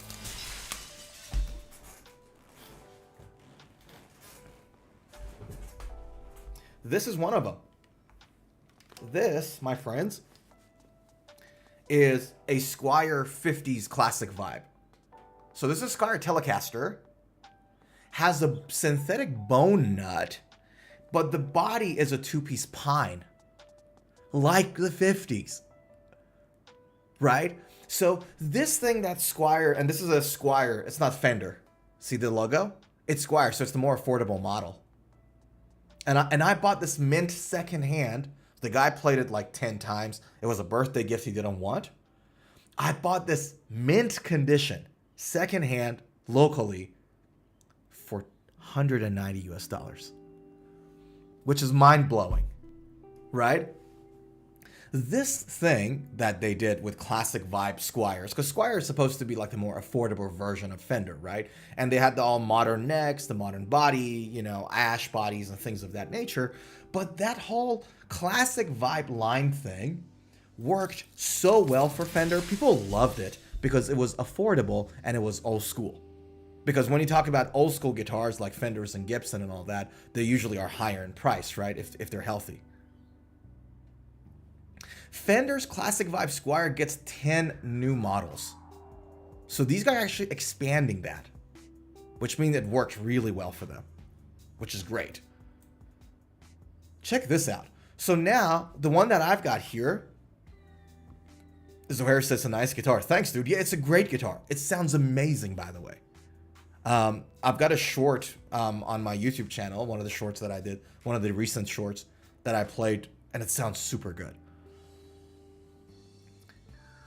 This is one of them. This, my friends, is a Squire 50s classic vibe. So this is Squire Telecaster. Has a synthetic bone nut, but the body is a 2-piece pine, like the 50s, right? So this thing that Squire, and this is a Squire, it's not Fender. See the logo? It's Squire, so it's the more affordable model. And I bought this mint secondhand. The guy played it like 10 times. It was a birthday gift he didn't want. I bought this mint condition, secondhand, locally, for $190 US, which is mind-blowing, right? This thing that they did with classic vibe Squires, because Squire is supposed to be like the more affordable version of Fender, right? And they had the all modern necks, the modern body, you know, ash bodies and things of that nature. But that whole classic vibe line thing worked so well for Fender. People loved it because it was affordable and it was old school. Because when you talk about old school guitars like Fenders and Gibson and all that, they usually are higher in price, right? If they're healthy. Fender's Classic Vibe Squire gets 10 new models. So these guys are actually expanding that, which means it works really well for them, which is great. Check this out. So now, the one that I've got here, Zohair says, a nice guitar. Thanks, dude. Yeah, it's a great guitar. It sounds amazing, by the way. I've got a short on my YouTube channel, one of the shorts that I did, one of the recent shorts that I played, and it sounds super good.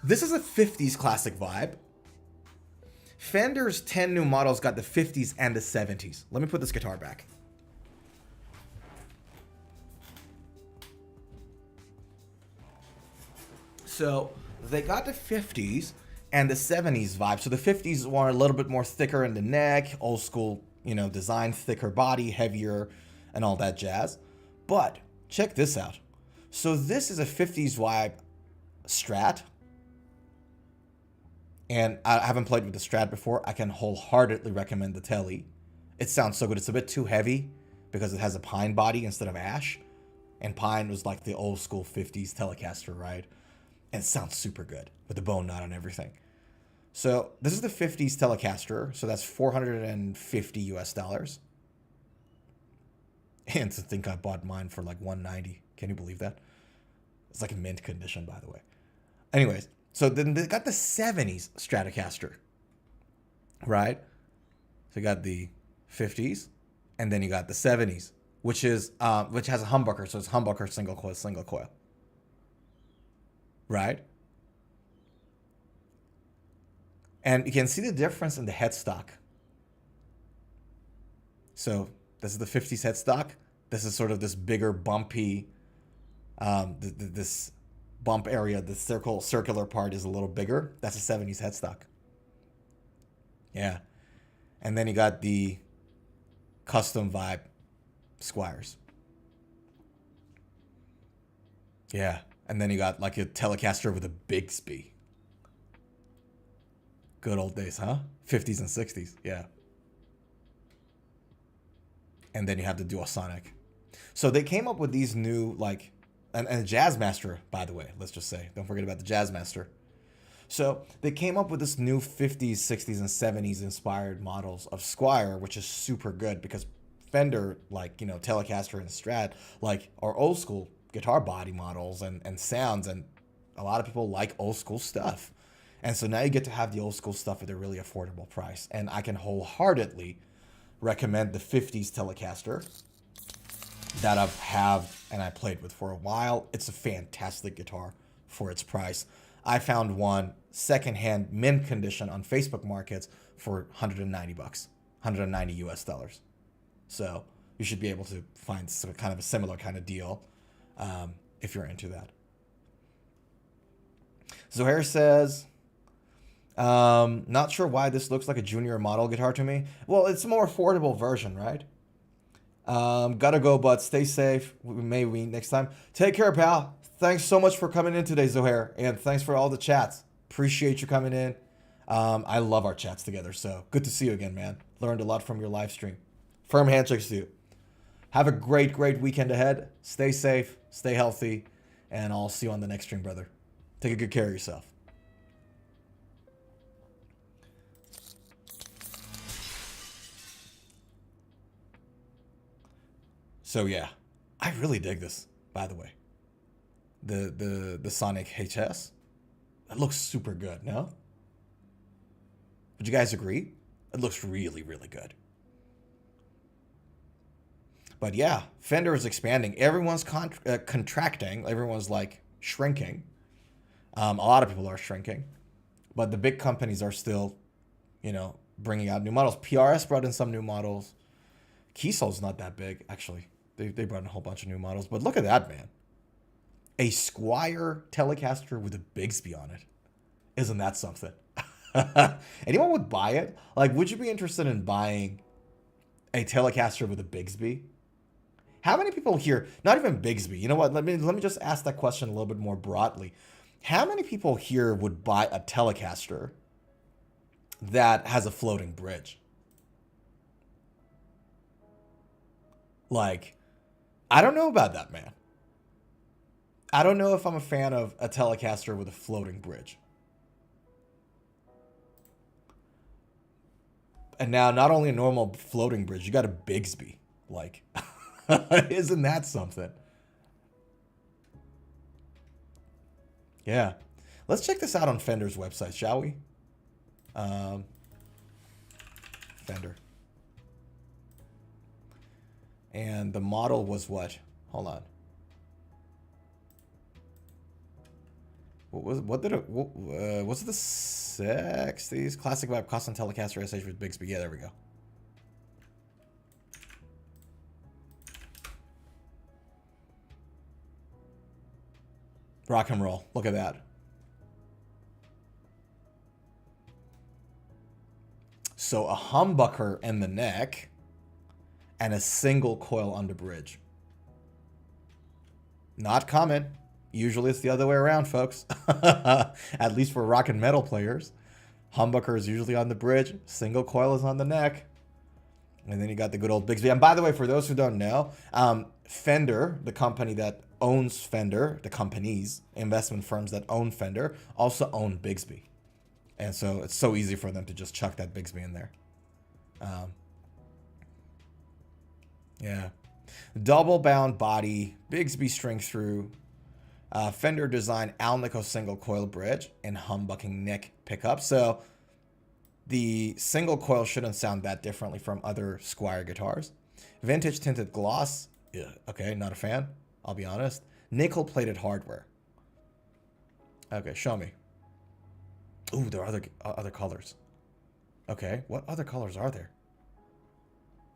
This is a 50s classic vibe. Fender's 10 new models got the 50s and the 70s. Let me put this guitar back. So they got the 50s and the 70s vibe. So the 50s were a little bit more thicker in the neck, old school, you know, design, thicker body, heavier, and all that jazz. But check this out. So this is a 50s vibe Strat. And I haven't played with the Strat before. I can wholeheartedly recommend the Telly. It sounds so good. It's a bit too heavy because it has a pine body instead of ash. And pine was like the old school 50s Telecaster, right? And it sounds super good with the bone knot and everything. So this is the 50s Telecaster. So that's 450 US dollars. And to think I bought mine for like 190. Can you believe that? It's like a mint condition, by the way. Anyways, so then they got the 70s Stratocaster, right? So you got the 50s, and then you got the 70s, which has a humbucker. So it's humbucker, single coil. Right? And you can see the difference in the headstock. So this is the 50s headstock. This is sort of this bigger, bumpy, this bump area, the circular part is a little bigger. That's a 70s headstock. Yeah. And then you got the custom vibe Squires. Yeah. And then you got like a Telecaster with a Bigsby. Good old days, huh? 50s and 60s. Yeah. And then you have the Duosonic. So they came up with these new, like, and a Jazzmaster, by the way, let's just say. Don't forget about the Jazzmaster. So they came up with this new 50s, 60s, and 70s inspired models of Squire, which is super good because Fender, like, you know, Telecaster and Strat, like, are old school guitar body models and sounds, and a lot of people like old school stuff. And so now you get to have the old school stuff at a really affordable price. And I can wholeheartedly recommend the 50s Telecaster that I've have and I played with for a while. It's a fantastic guitar for its price. I found one secondhand mint condition on Facebook Markets for 190 bucks, 190 US dollars. So you should be able to find some kind of a similar kind of deal if you're into that. Zohair says, not sure why this looks like a junior model guitar to me. Well, it's a more affordable version, right? Gotta go, but stay safe. We may meet next time. Take care, pal. Thanks so much for coming in today, Zohair. And thanks for all the chats. Appreciate you coming in. I love our chats together. So good to see you again, man. Learned a lot from your live stream. Firm handshakes to you. Have a great, great weekend ahead. Stay safe. Stay healthy. And I'll see you on the next stream, brother. Take a good care of yourself. So yeah, I really dig this, by the way. The Sonic HS. It looks super good, no? Would you guys agree? It looks really, really good. But yeah, Fender is expanding. Everyone's contracting. Everyone's like shrinking. A lot of people are shrinking. But the big companies are still, you know, bringing out new models. PRS brought in some new models. Kiesel's not that big, actually. They brought in a whole bunch of new models. But look at that, man. A Squire Telecaster with a Bigsby on it. Isn't that something? Anyone would buy it? Like, would you be interested in buying a Telecaster with a Bigsby? How many people here, not even Bigsby, you know what? Let me just ask that question a little bit more broadly. How many people here would buy a Telecaster that has a floating bridge? Like, I don't know about that, man. I don't know if I'm a fan of a Telecaster with a floating bridge. And now, not only a normal floating bridge, you got a Bigsby. Like, isn't that something? Yeah. Let's check this out on Fender's website, shall we? Fender. And the model was what? Hold on. Was it the 60s? Classic vibe custom Telecaster SH with Bigsby. Yeah, there we go. Rock and roll. Look at that. So a humbucker in the neck and a single coil on the bridge. Not common. Usually it's the other way around, folks. At least for rock and metal players. Humbucker is usually on the bridge. Single coil is on the neck. And then you got the good old Bigsby. And by the way, for those who don't know, Fender, the company that owns Fender, the companies, investment firms that own Fender, also own Bigsby. And so it's so easy for them to just chuck that Bigsby in there. Yeah. Double bound body, Bigsby string through, Fender design Alnico single coil bridge, and humbucking neck pickup. So the single coil shouldn't sound that differently from other Squire guitars. Vintage tinted gloss. Yeah, okay, not a fan. I'll be honest. Nickel plated hardware. Okay, show me. Ooh, there are other colors. Okay, what other colors are there?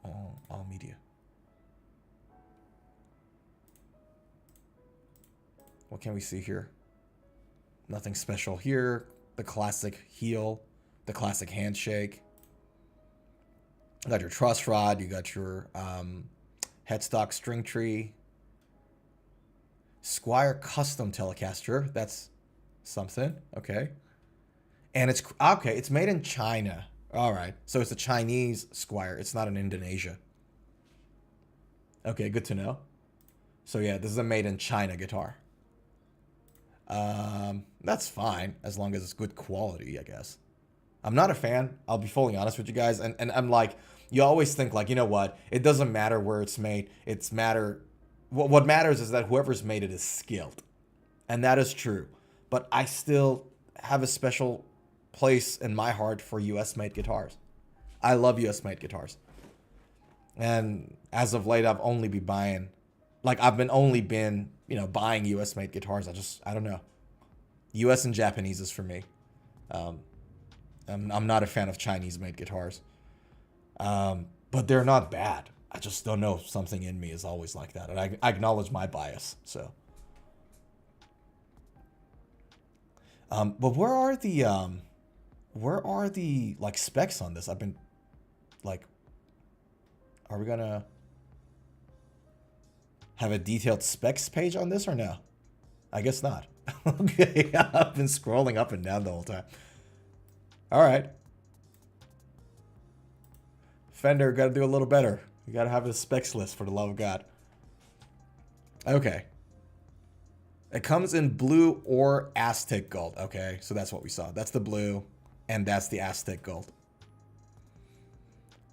Oh, all media. What can we see here? Nothing special here. The classic heel, the classic handshake. You got your truss rod. You got your headstock string tree. Squire custom Telecaster. That's something. Okay. And it's okay. It's made in China. All right. So it's a Chinese Squire. It's not in Indonesia. Okay. Good to know. So yeah, this is a made in China guitar. That's fine as long as it's good quality, I guess. I'm not a fan. I'll be fully honest with you guys. And I'm like, you always think like, you know what? It doesn't matter where it's made. What matters is that whoever's made it is skilled. And that is true. But I still have a special place in my heart for US made guitars. I love US made guitars. And as of late, I've only been buying, buying US made guitars. I don't know. US and Japanese is for me. I'm not a fan of Chinese made guitars. But they're not bad. I just don't know. Something in me is always like that. And I acknowledge my bias. So. But where are the like specs on this? I've been like, are we gonna have a detailed specs page on this or no? I guess not. Okay, I've been scrolling up and down the whole time. All right. Fender, got to do a little better. You got to have a specs list, for the love of God. Okay. It comes in blue or Aztec gold. Okay, so that's what we saw. That's the blue, and that's the Aztec gold.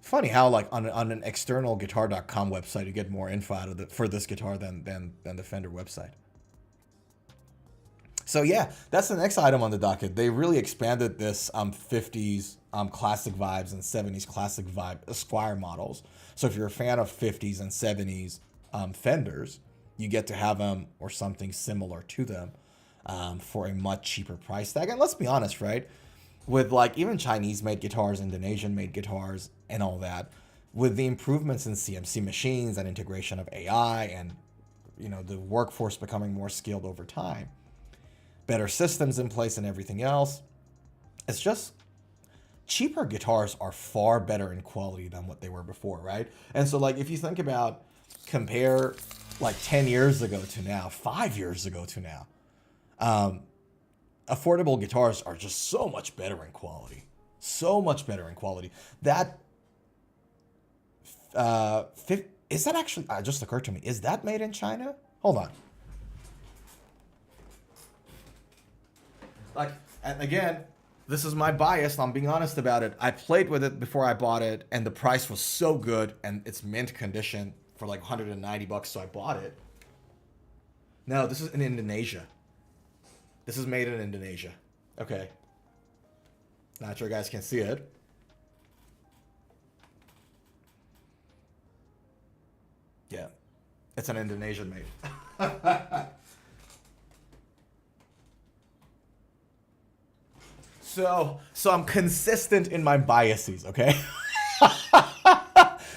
Funny how, like, on an external guitar.com website, you get more info out of for this guitar than the Fender website. So yeah, that's the next item on the docket. They really expanded this 50s classic vibes and 70s classic vibe Squire models. So if you're a fan of 50s and 70s Fenders, you get to have them or something similar to them for a much cheaper price tag. And let's be honest, right? With like even Chinese made guitars, Indonesian made guitars and all that, with the improvements in CMC machines and integration of AI and, you know, the workforce becoming more skilled over time, better systems in place and everything else, it's just cheaper guitars are far better in quality than what they were before, right? And so like if you think about, compare like 10 years ago to now, 5 years ago to now, affordable guitars are just so much better in quality. So much better in quality. That, is that actually, just occurred to me, is that made in China? Hold on. Like, and again, this is my bias, I'm being honest about it. I played with it before I bought it, and the price was so good, and it's mint condition for like 190 bucks, so I bought it. No, this is in Indonesia. This is made in Indonesia. Okay. Not sure you guys can see it. Yeah. It's an Indonesian made. So I'm consistent in my biases, okay?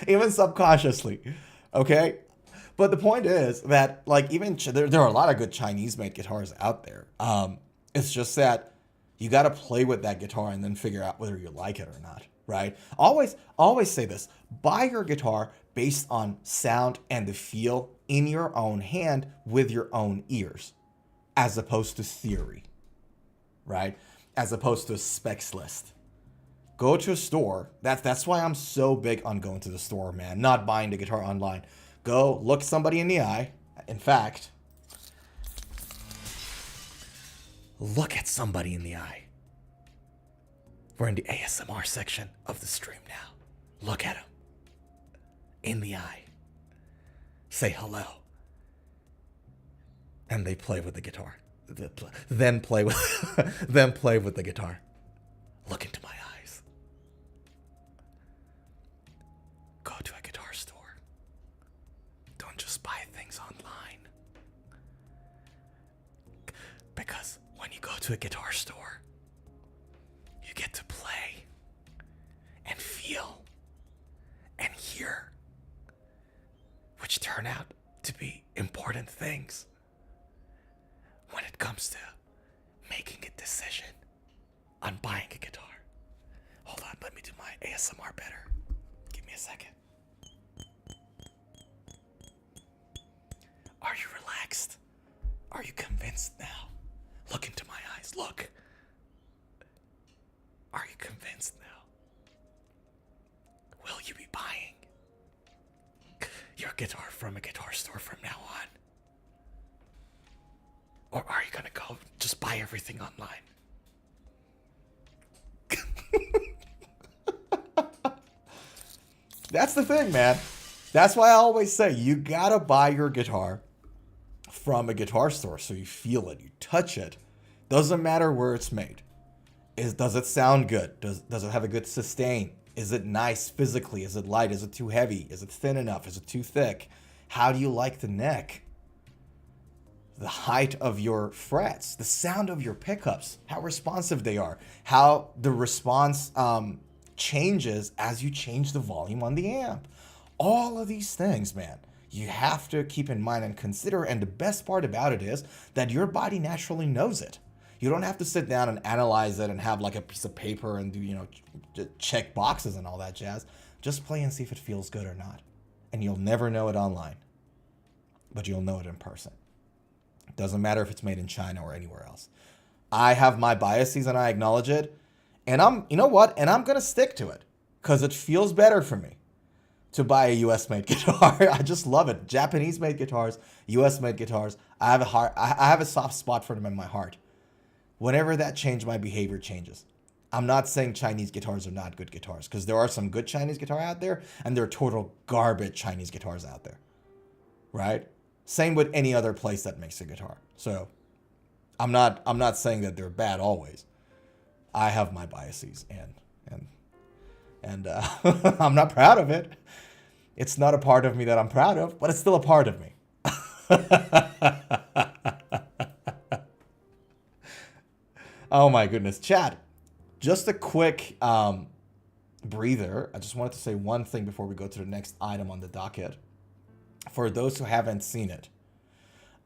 Even subconsciously, okay? But the point is that, like, even there are a lot of good Chinese-made guitars out there. It's just that you got to play with that guitar and then figure out whether you like it or not, right? Always say this. Buy your guitar based on sound and the feel in your own hand with your own ears, as opposed to theory, right? As opposed to a specs list. Go to a store. That's why I'm so big on going to the store, man, not buying the guitar online. Go look somebody in the eye. In fact, look at somebody in the eye. We're in the ASMR section of the stream now. Look at him in the eye. Say hello. And they play with the guitar. Then play with the guitar. Look into my eyes. Go to a guitar store. Don't just buy things online. Because when you go to a guitar store, you get to play and feel and hear, which turn out to be important things when it comes to making a decision on buying a guitar. Hold on, let me do my ASMR better. Give me a second. Are you relaxed? Are you convinced now? Look into my eyes. Look. Are you convinced now? Will you be buying your guitar from a guitar store from now on? Or are you gonna go just buy everything online? That's the thing, man. That's why I always say you gotta buy your guitar from a guitar store so you feel it, you touch it. Doesn't matter where it's made. Does it sound good? Does it have a good sustain? Is it nice physically? Is it light? Is it too heavy? Is it thin enough? Is it too thick? How do you like the neck? The height of your frets, the sound of your pickups, how responsive they are, how the response changes as you change the volume on the amp. All of these things, man, you have to keep in mind and consider. And the best part about it is that your body naturally knows it. You don't have to sit down and analyze it and have like a piece of paper and do, check boxes and all that jazz. Just play and see if it feels good or not. And you'll never know it online, but you'll know it in person. Doesn't matter if it's made in China or anywhere else. I have my biases and I acknowledge it. And I'm going to stick to it because it feels better for me to buy a US made guitar. I just love it. Japanese made guitars, US made guitars. I have a soft spot for them in my heart. Whenever that changes, my behavior changes. I'm not saying Chinese guitars are not good guitars because there are some good Chinese guitar out there and there are total garbage Chinese guitars out there. Right? Same with any other place that makes a guitar. So I'm not saying that they're bad always. I have my biases and I'm not proud of it. It's not a part of me that I'm proud of, but it's still a part of me. Oh my goodness, chat. Just a quick breather. I just wanted to say one thing before we go to the next item on the docket. For those who haven't seen it,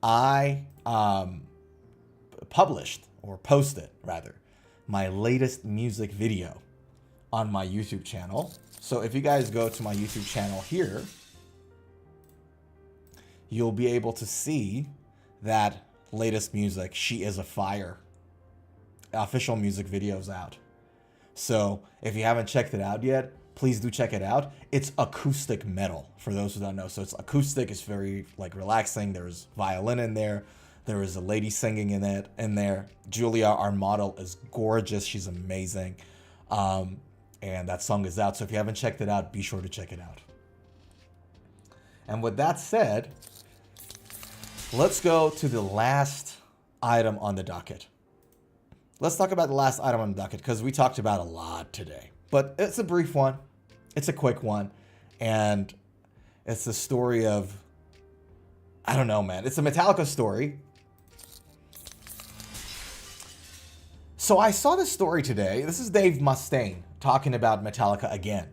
I posted my latest music video on my YouTube channel. So if you guys go to my YouTube channel here, you'll be able to see that latest music, She Is a Fire, official music videos out. So if you haven't checked it out yet, please do check it out. It's acoustic metal, for those who don't know. So it's acoustic, it's very relaxing. There's violin in there. There is a lady singing in there. Julia, our model, is gorgeous. She's amazing. And that song is out. So if you haven't checked it out, be sure to check it out. And with that said, let's go to the last item on the docket. Let's talk about the last item on the docket because we talked about a lot today. But it's a brief one. It's a quick one. And it's the story of, I don't know, man. It's a Metallica story. So I saw this story today. This is Dave Mustaine talking about Metallica again.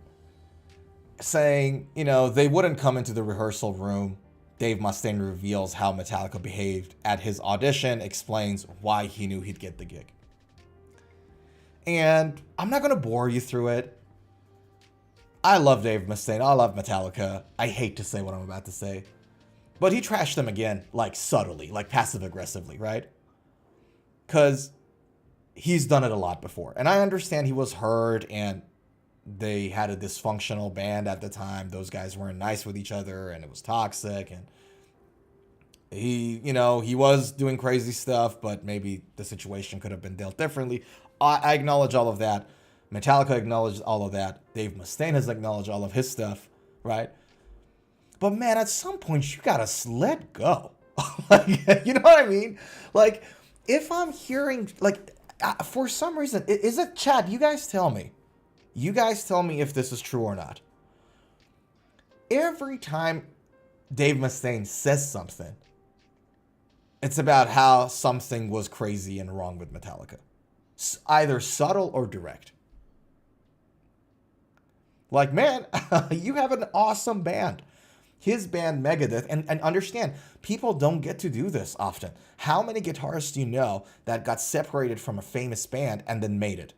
Saying, they wouldn't come into the rehearsal room. Dave Mustaine reveals how Metallica behaved at his audition, explains why he knew he'd get the gig. And I'm not going to bore you through it. I love Dave Mustaine. I love Metallica. I hate to say what I'm about to say. But he trashed them again, like subtly, like passive-aggressively, right? Because he's done it a lot before. And I understand he was hurt and they had a dysfunctional band at the time. Those guys weren't nice with each other and it was toxic. And he, you know, he was doing crazy stuff, but maybe the situation could have been dealt differently. I acknowledge all of that. Metallica acknowledged all of that. Dave Mustaine has acknowledged all of his stuff, right? But man, at some point, you gotta let go. Like, you know what I mean? Like, if I'm hearing, like, for some reason, is it, chat, you guys tell me. You guys tell me if this is true or not. Every time Dave Mustaine says something, it's about how something was crazy and wrong with Metallica. Either subtle or direct. Like, man, you have an awesome band. His band, Megadeth, and understand, people don't get to do this often. How many guitarists do you know that got separated from a famous band and then made it?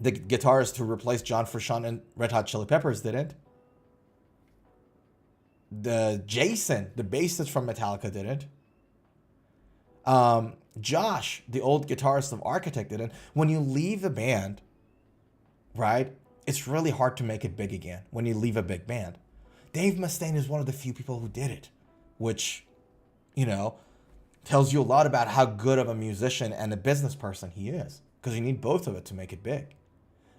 The guitarist who replaced John Frusciante in Red Hot Chili Peppers didn't. The Jason, the bassist from Metallica, didn't. Josh, the old guitarist of Architect, didn't. When you leave a band, right, it's really hard to make it big again when you leave a big band. Dave Mustaine is one of the few people who did it, which, you know, tells you a lot about how good of a musician and a business person he is, because you need both of it to make it big.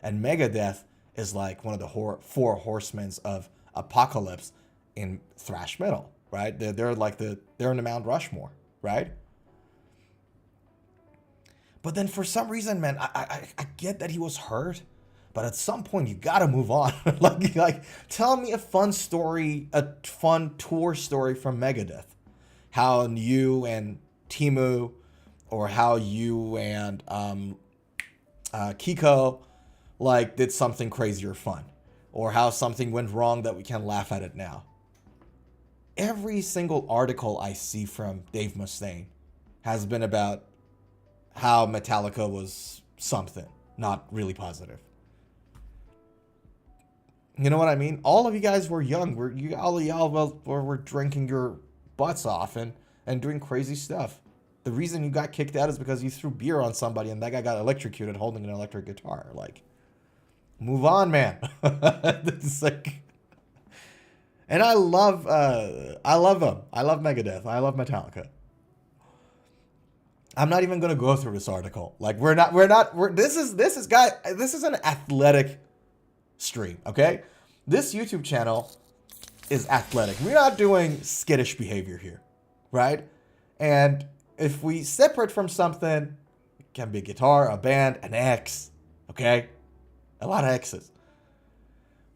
And Megadeth is like one of the four horsemen of apocalypse in thrash metal, right? They're in the Mount Rushmore, right? But then for some reason, man, I get that he was hurt, but at some point you gotta move on. like, tell me a fun story, a fun tour story from Megadeth. How you and Timu, or how you and Kiko, like, did something crazy or fun, or how something went wrong that we can laugh at it now. Every single article I see from Dave Mustaine has been about how Metallica was something, not really positive. You know what I mean? All of you guys were young. All of y'all were drinking your butts off and doing crazy stuff. The reason you got kicked out is because you threw beer on somebody and that guy got electrocuted holding an electric guitar. Like, move on, man. It's like, and I love them. I love Megadeth. I love Metallica. I'm not even gonna go through this article. Like, this is an athletic stream, okay? This YouTube channel is athletic. We're not doing skittish behavior here, right? And if we separate from something, it can be a guitar, a band, an X, okay? A lot of X's.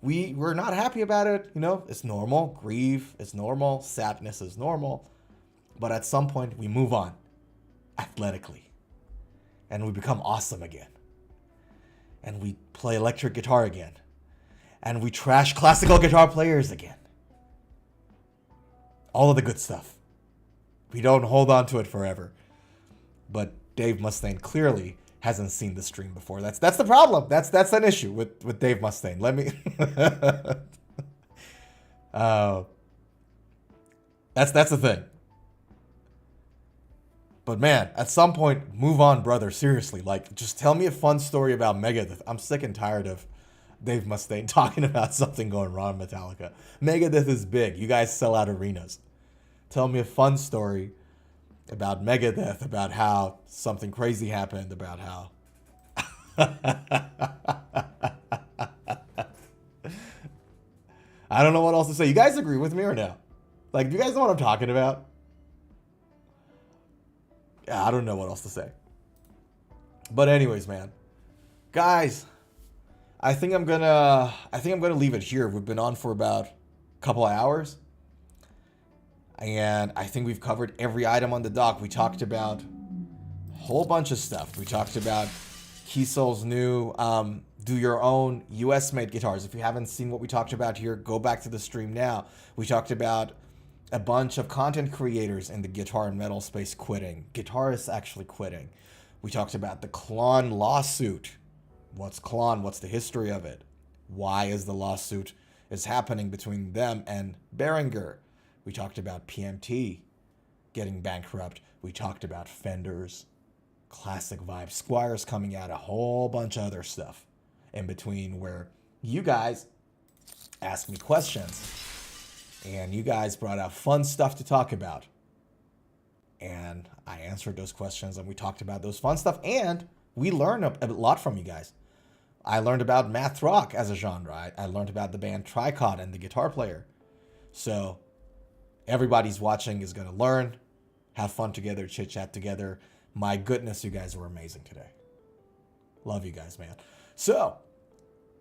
We're not happy about it, you know? It's normal. Grief is normal. Sadness is normal. But at some point, we move on athletically. And we become awesome again. And we play electric guitar again. And we trash classical guitar players again. All of the good stuff. We don't hold on to it forever. But Dave Mustaine clearly hasn't seen the stream before. That's the problem. That's an issue with Dave Mustaine. Let me that's the thing. But man, at some point, move on, brother. Seriously, like, just tell me a fun story about Megadeth. I'm sick and tired of Dave Mustaine talking about something going wrong with Metallica. Megadeth is big. You guys sell out arenas. Tell me a fun story about Megadeth, about how something crazy happened, about how... I don't know what else to say. You guys agree with me or no? Like, do you guys know what I'm talking about? Yeah, I don't know what else to say. But anyways, man. Guys, I think I'm gonna leave it here. We've been on for about a couple of hours. And I think we've covered every item on the dock. We talked about a whole bunch of stuff. We talked about Kiesel's new do your own US-made guitars. If you haven't seen what we talked about here, go back to the stream now. We talked about a bunch of content creators in the guitar and metal space quitting. Guitarists actually quitting. We talked about the Klon lawsuit. What's Klon? What's the history of it? why is the lawsuit is happening between them and Behringer. We talked about PMT getting bankrupt. We talked about Fender's classic vibe. Squire's coming out, a whole bunch of other stuff in between where you guys asked me questions and you guys brought out fun stuff to talk about. And I answered those questions and we talked about those fun stuff and we learned a lot from you guys. I learned about math rock as a genre. I learned about the band Tricot and the guitar player. So everybody's watching is going to learn, have fun together, chit chat together. My goodness, you guys were amazing today. Love you guys, man. So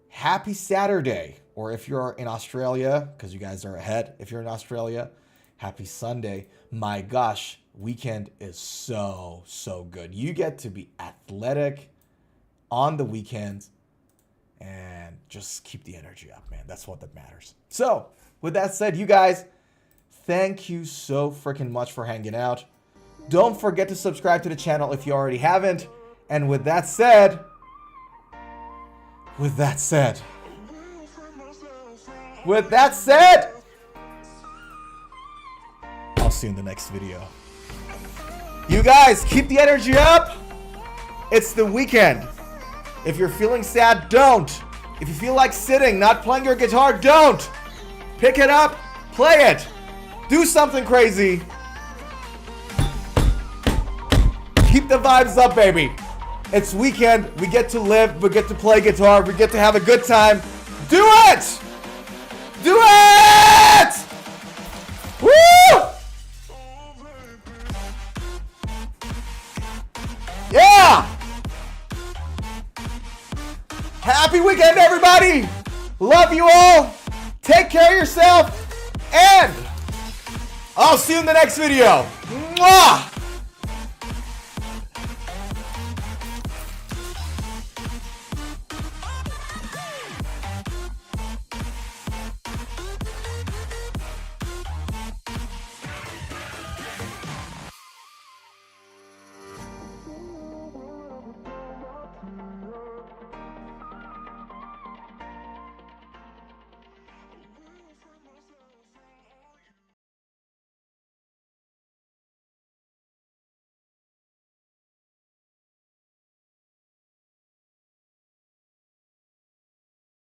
happy Saturday. Or if you're in Australia, because you guys are ahead, if you're in Australia, happy Sunday. My gosh, weekend is so good. You get to be athletic on the weekends and just keep the energy up, man. That's what that matters. So with that said, you guys, thank you so freaking much for hanging out. Don't forget to subscribe to the channel if you already haven't. And with that said, I'll see you in the next video. You guys, keep the energy up. It's the weekend. If you're feeling sad, don't. If you feel like sitting, not playing your guitar, don't. Pick it up, play it. Do something crazy. Keep the vibes up, baby. It's weekend. We get to live. We get to play guitar. We get to have a good time. Do it! Do it! Woo! Yeah! Happy weekend, everybody! Love you all. Take care of yourself. And I'll see you in the next video. Mwah!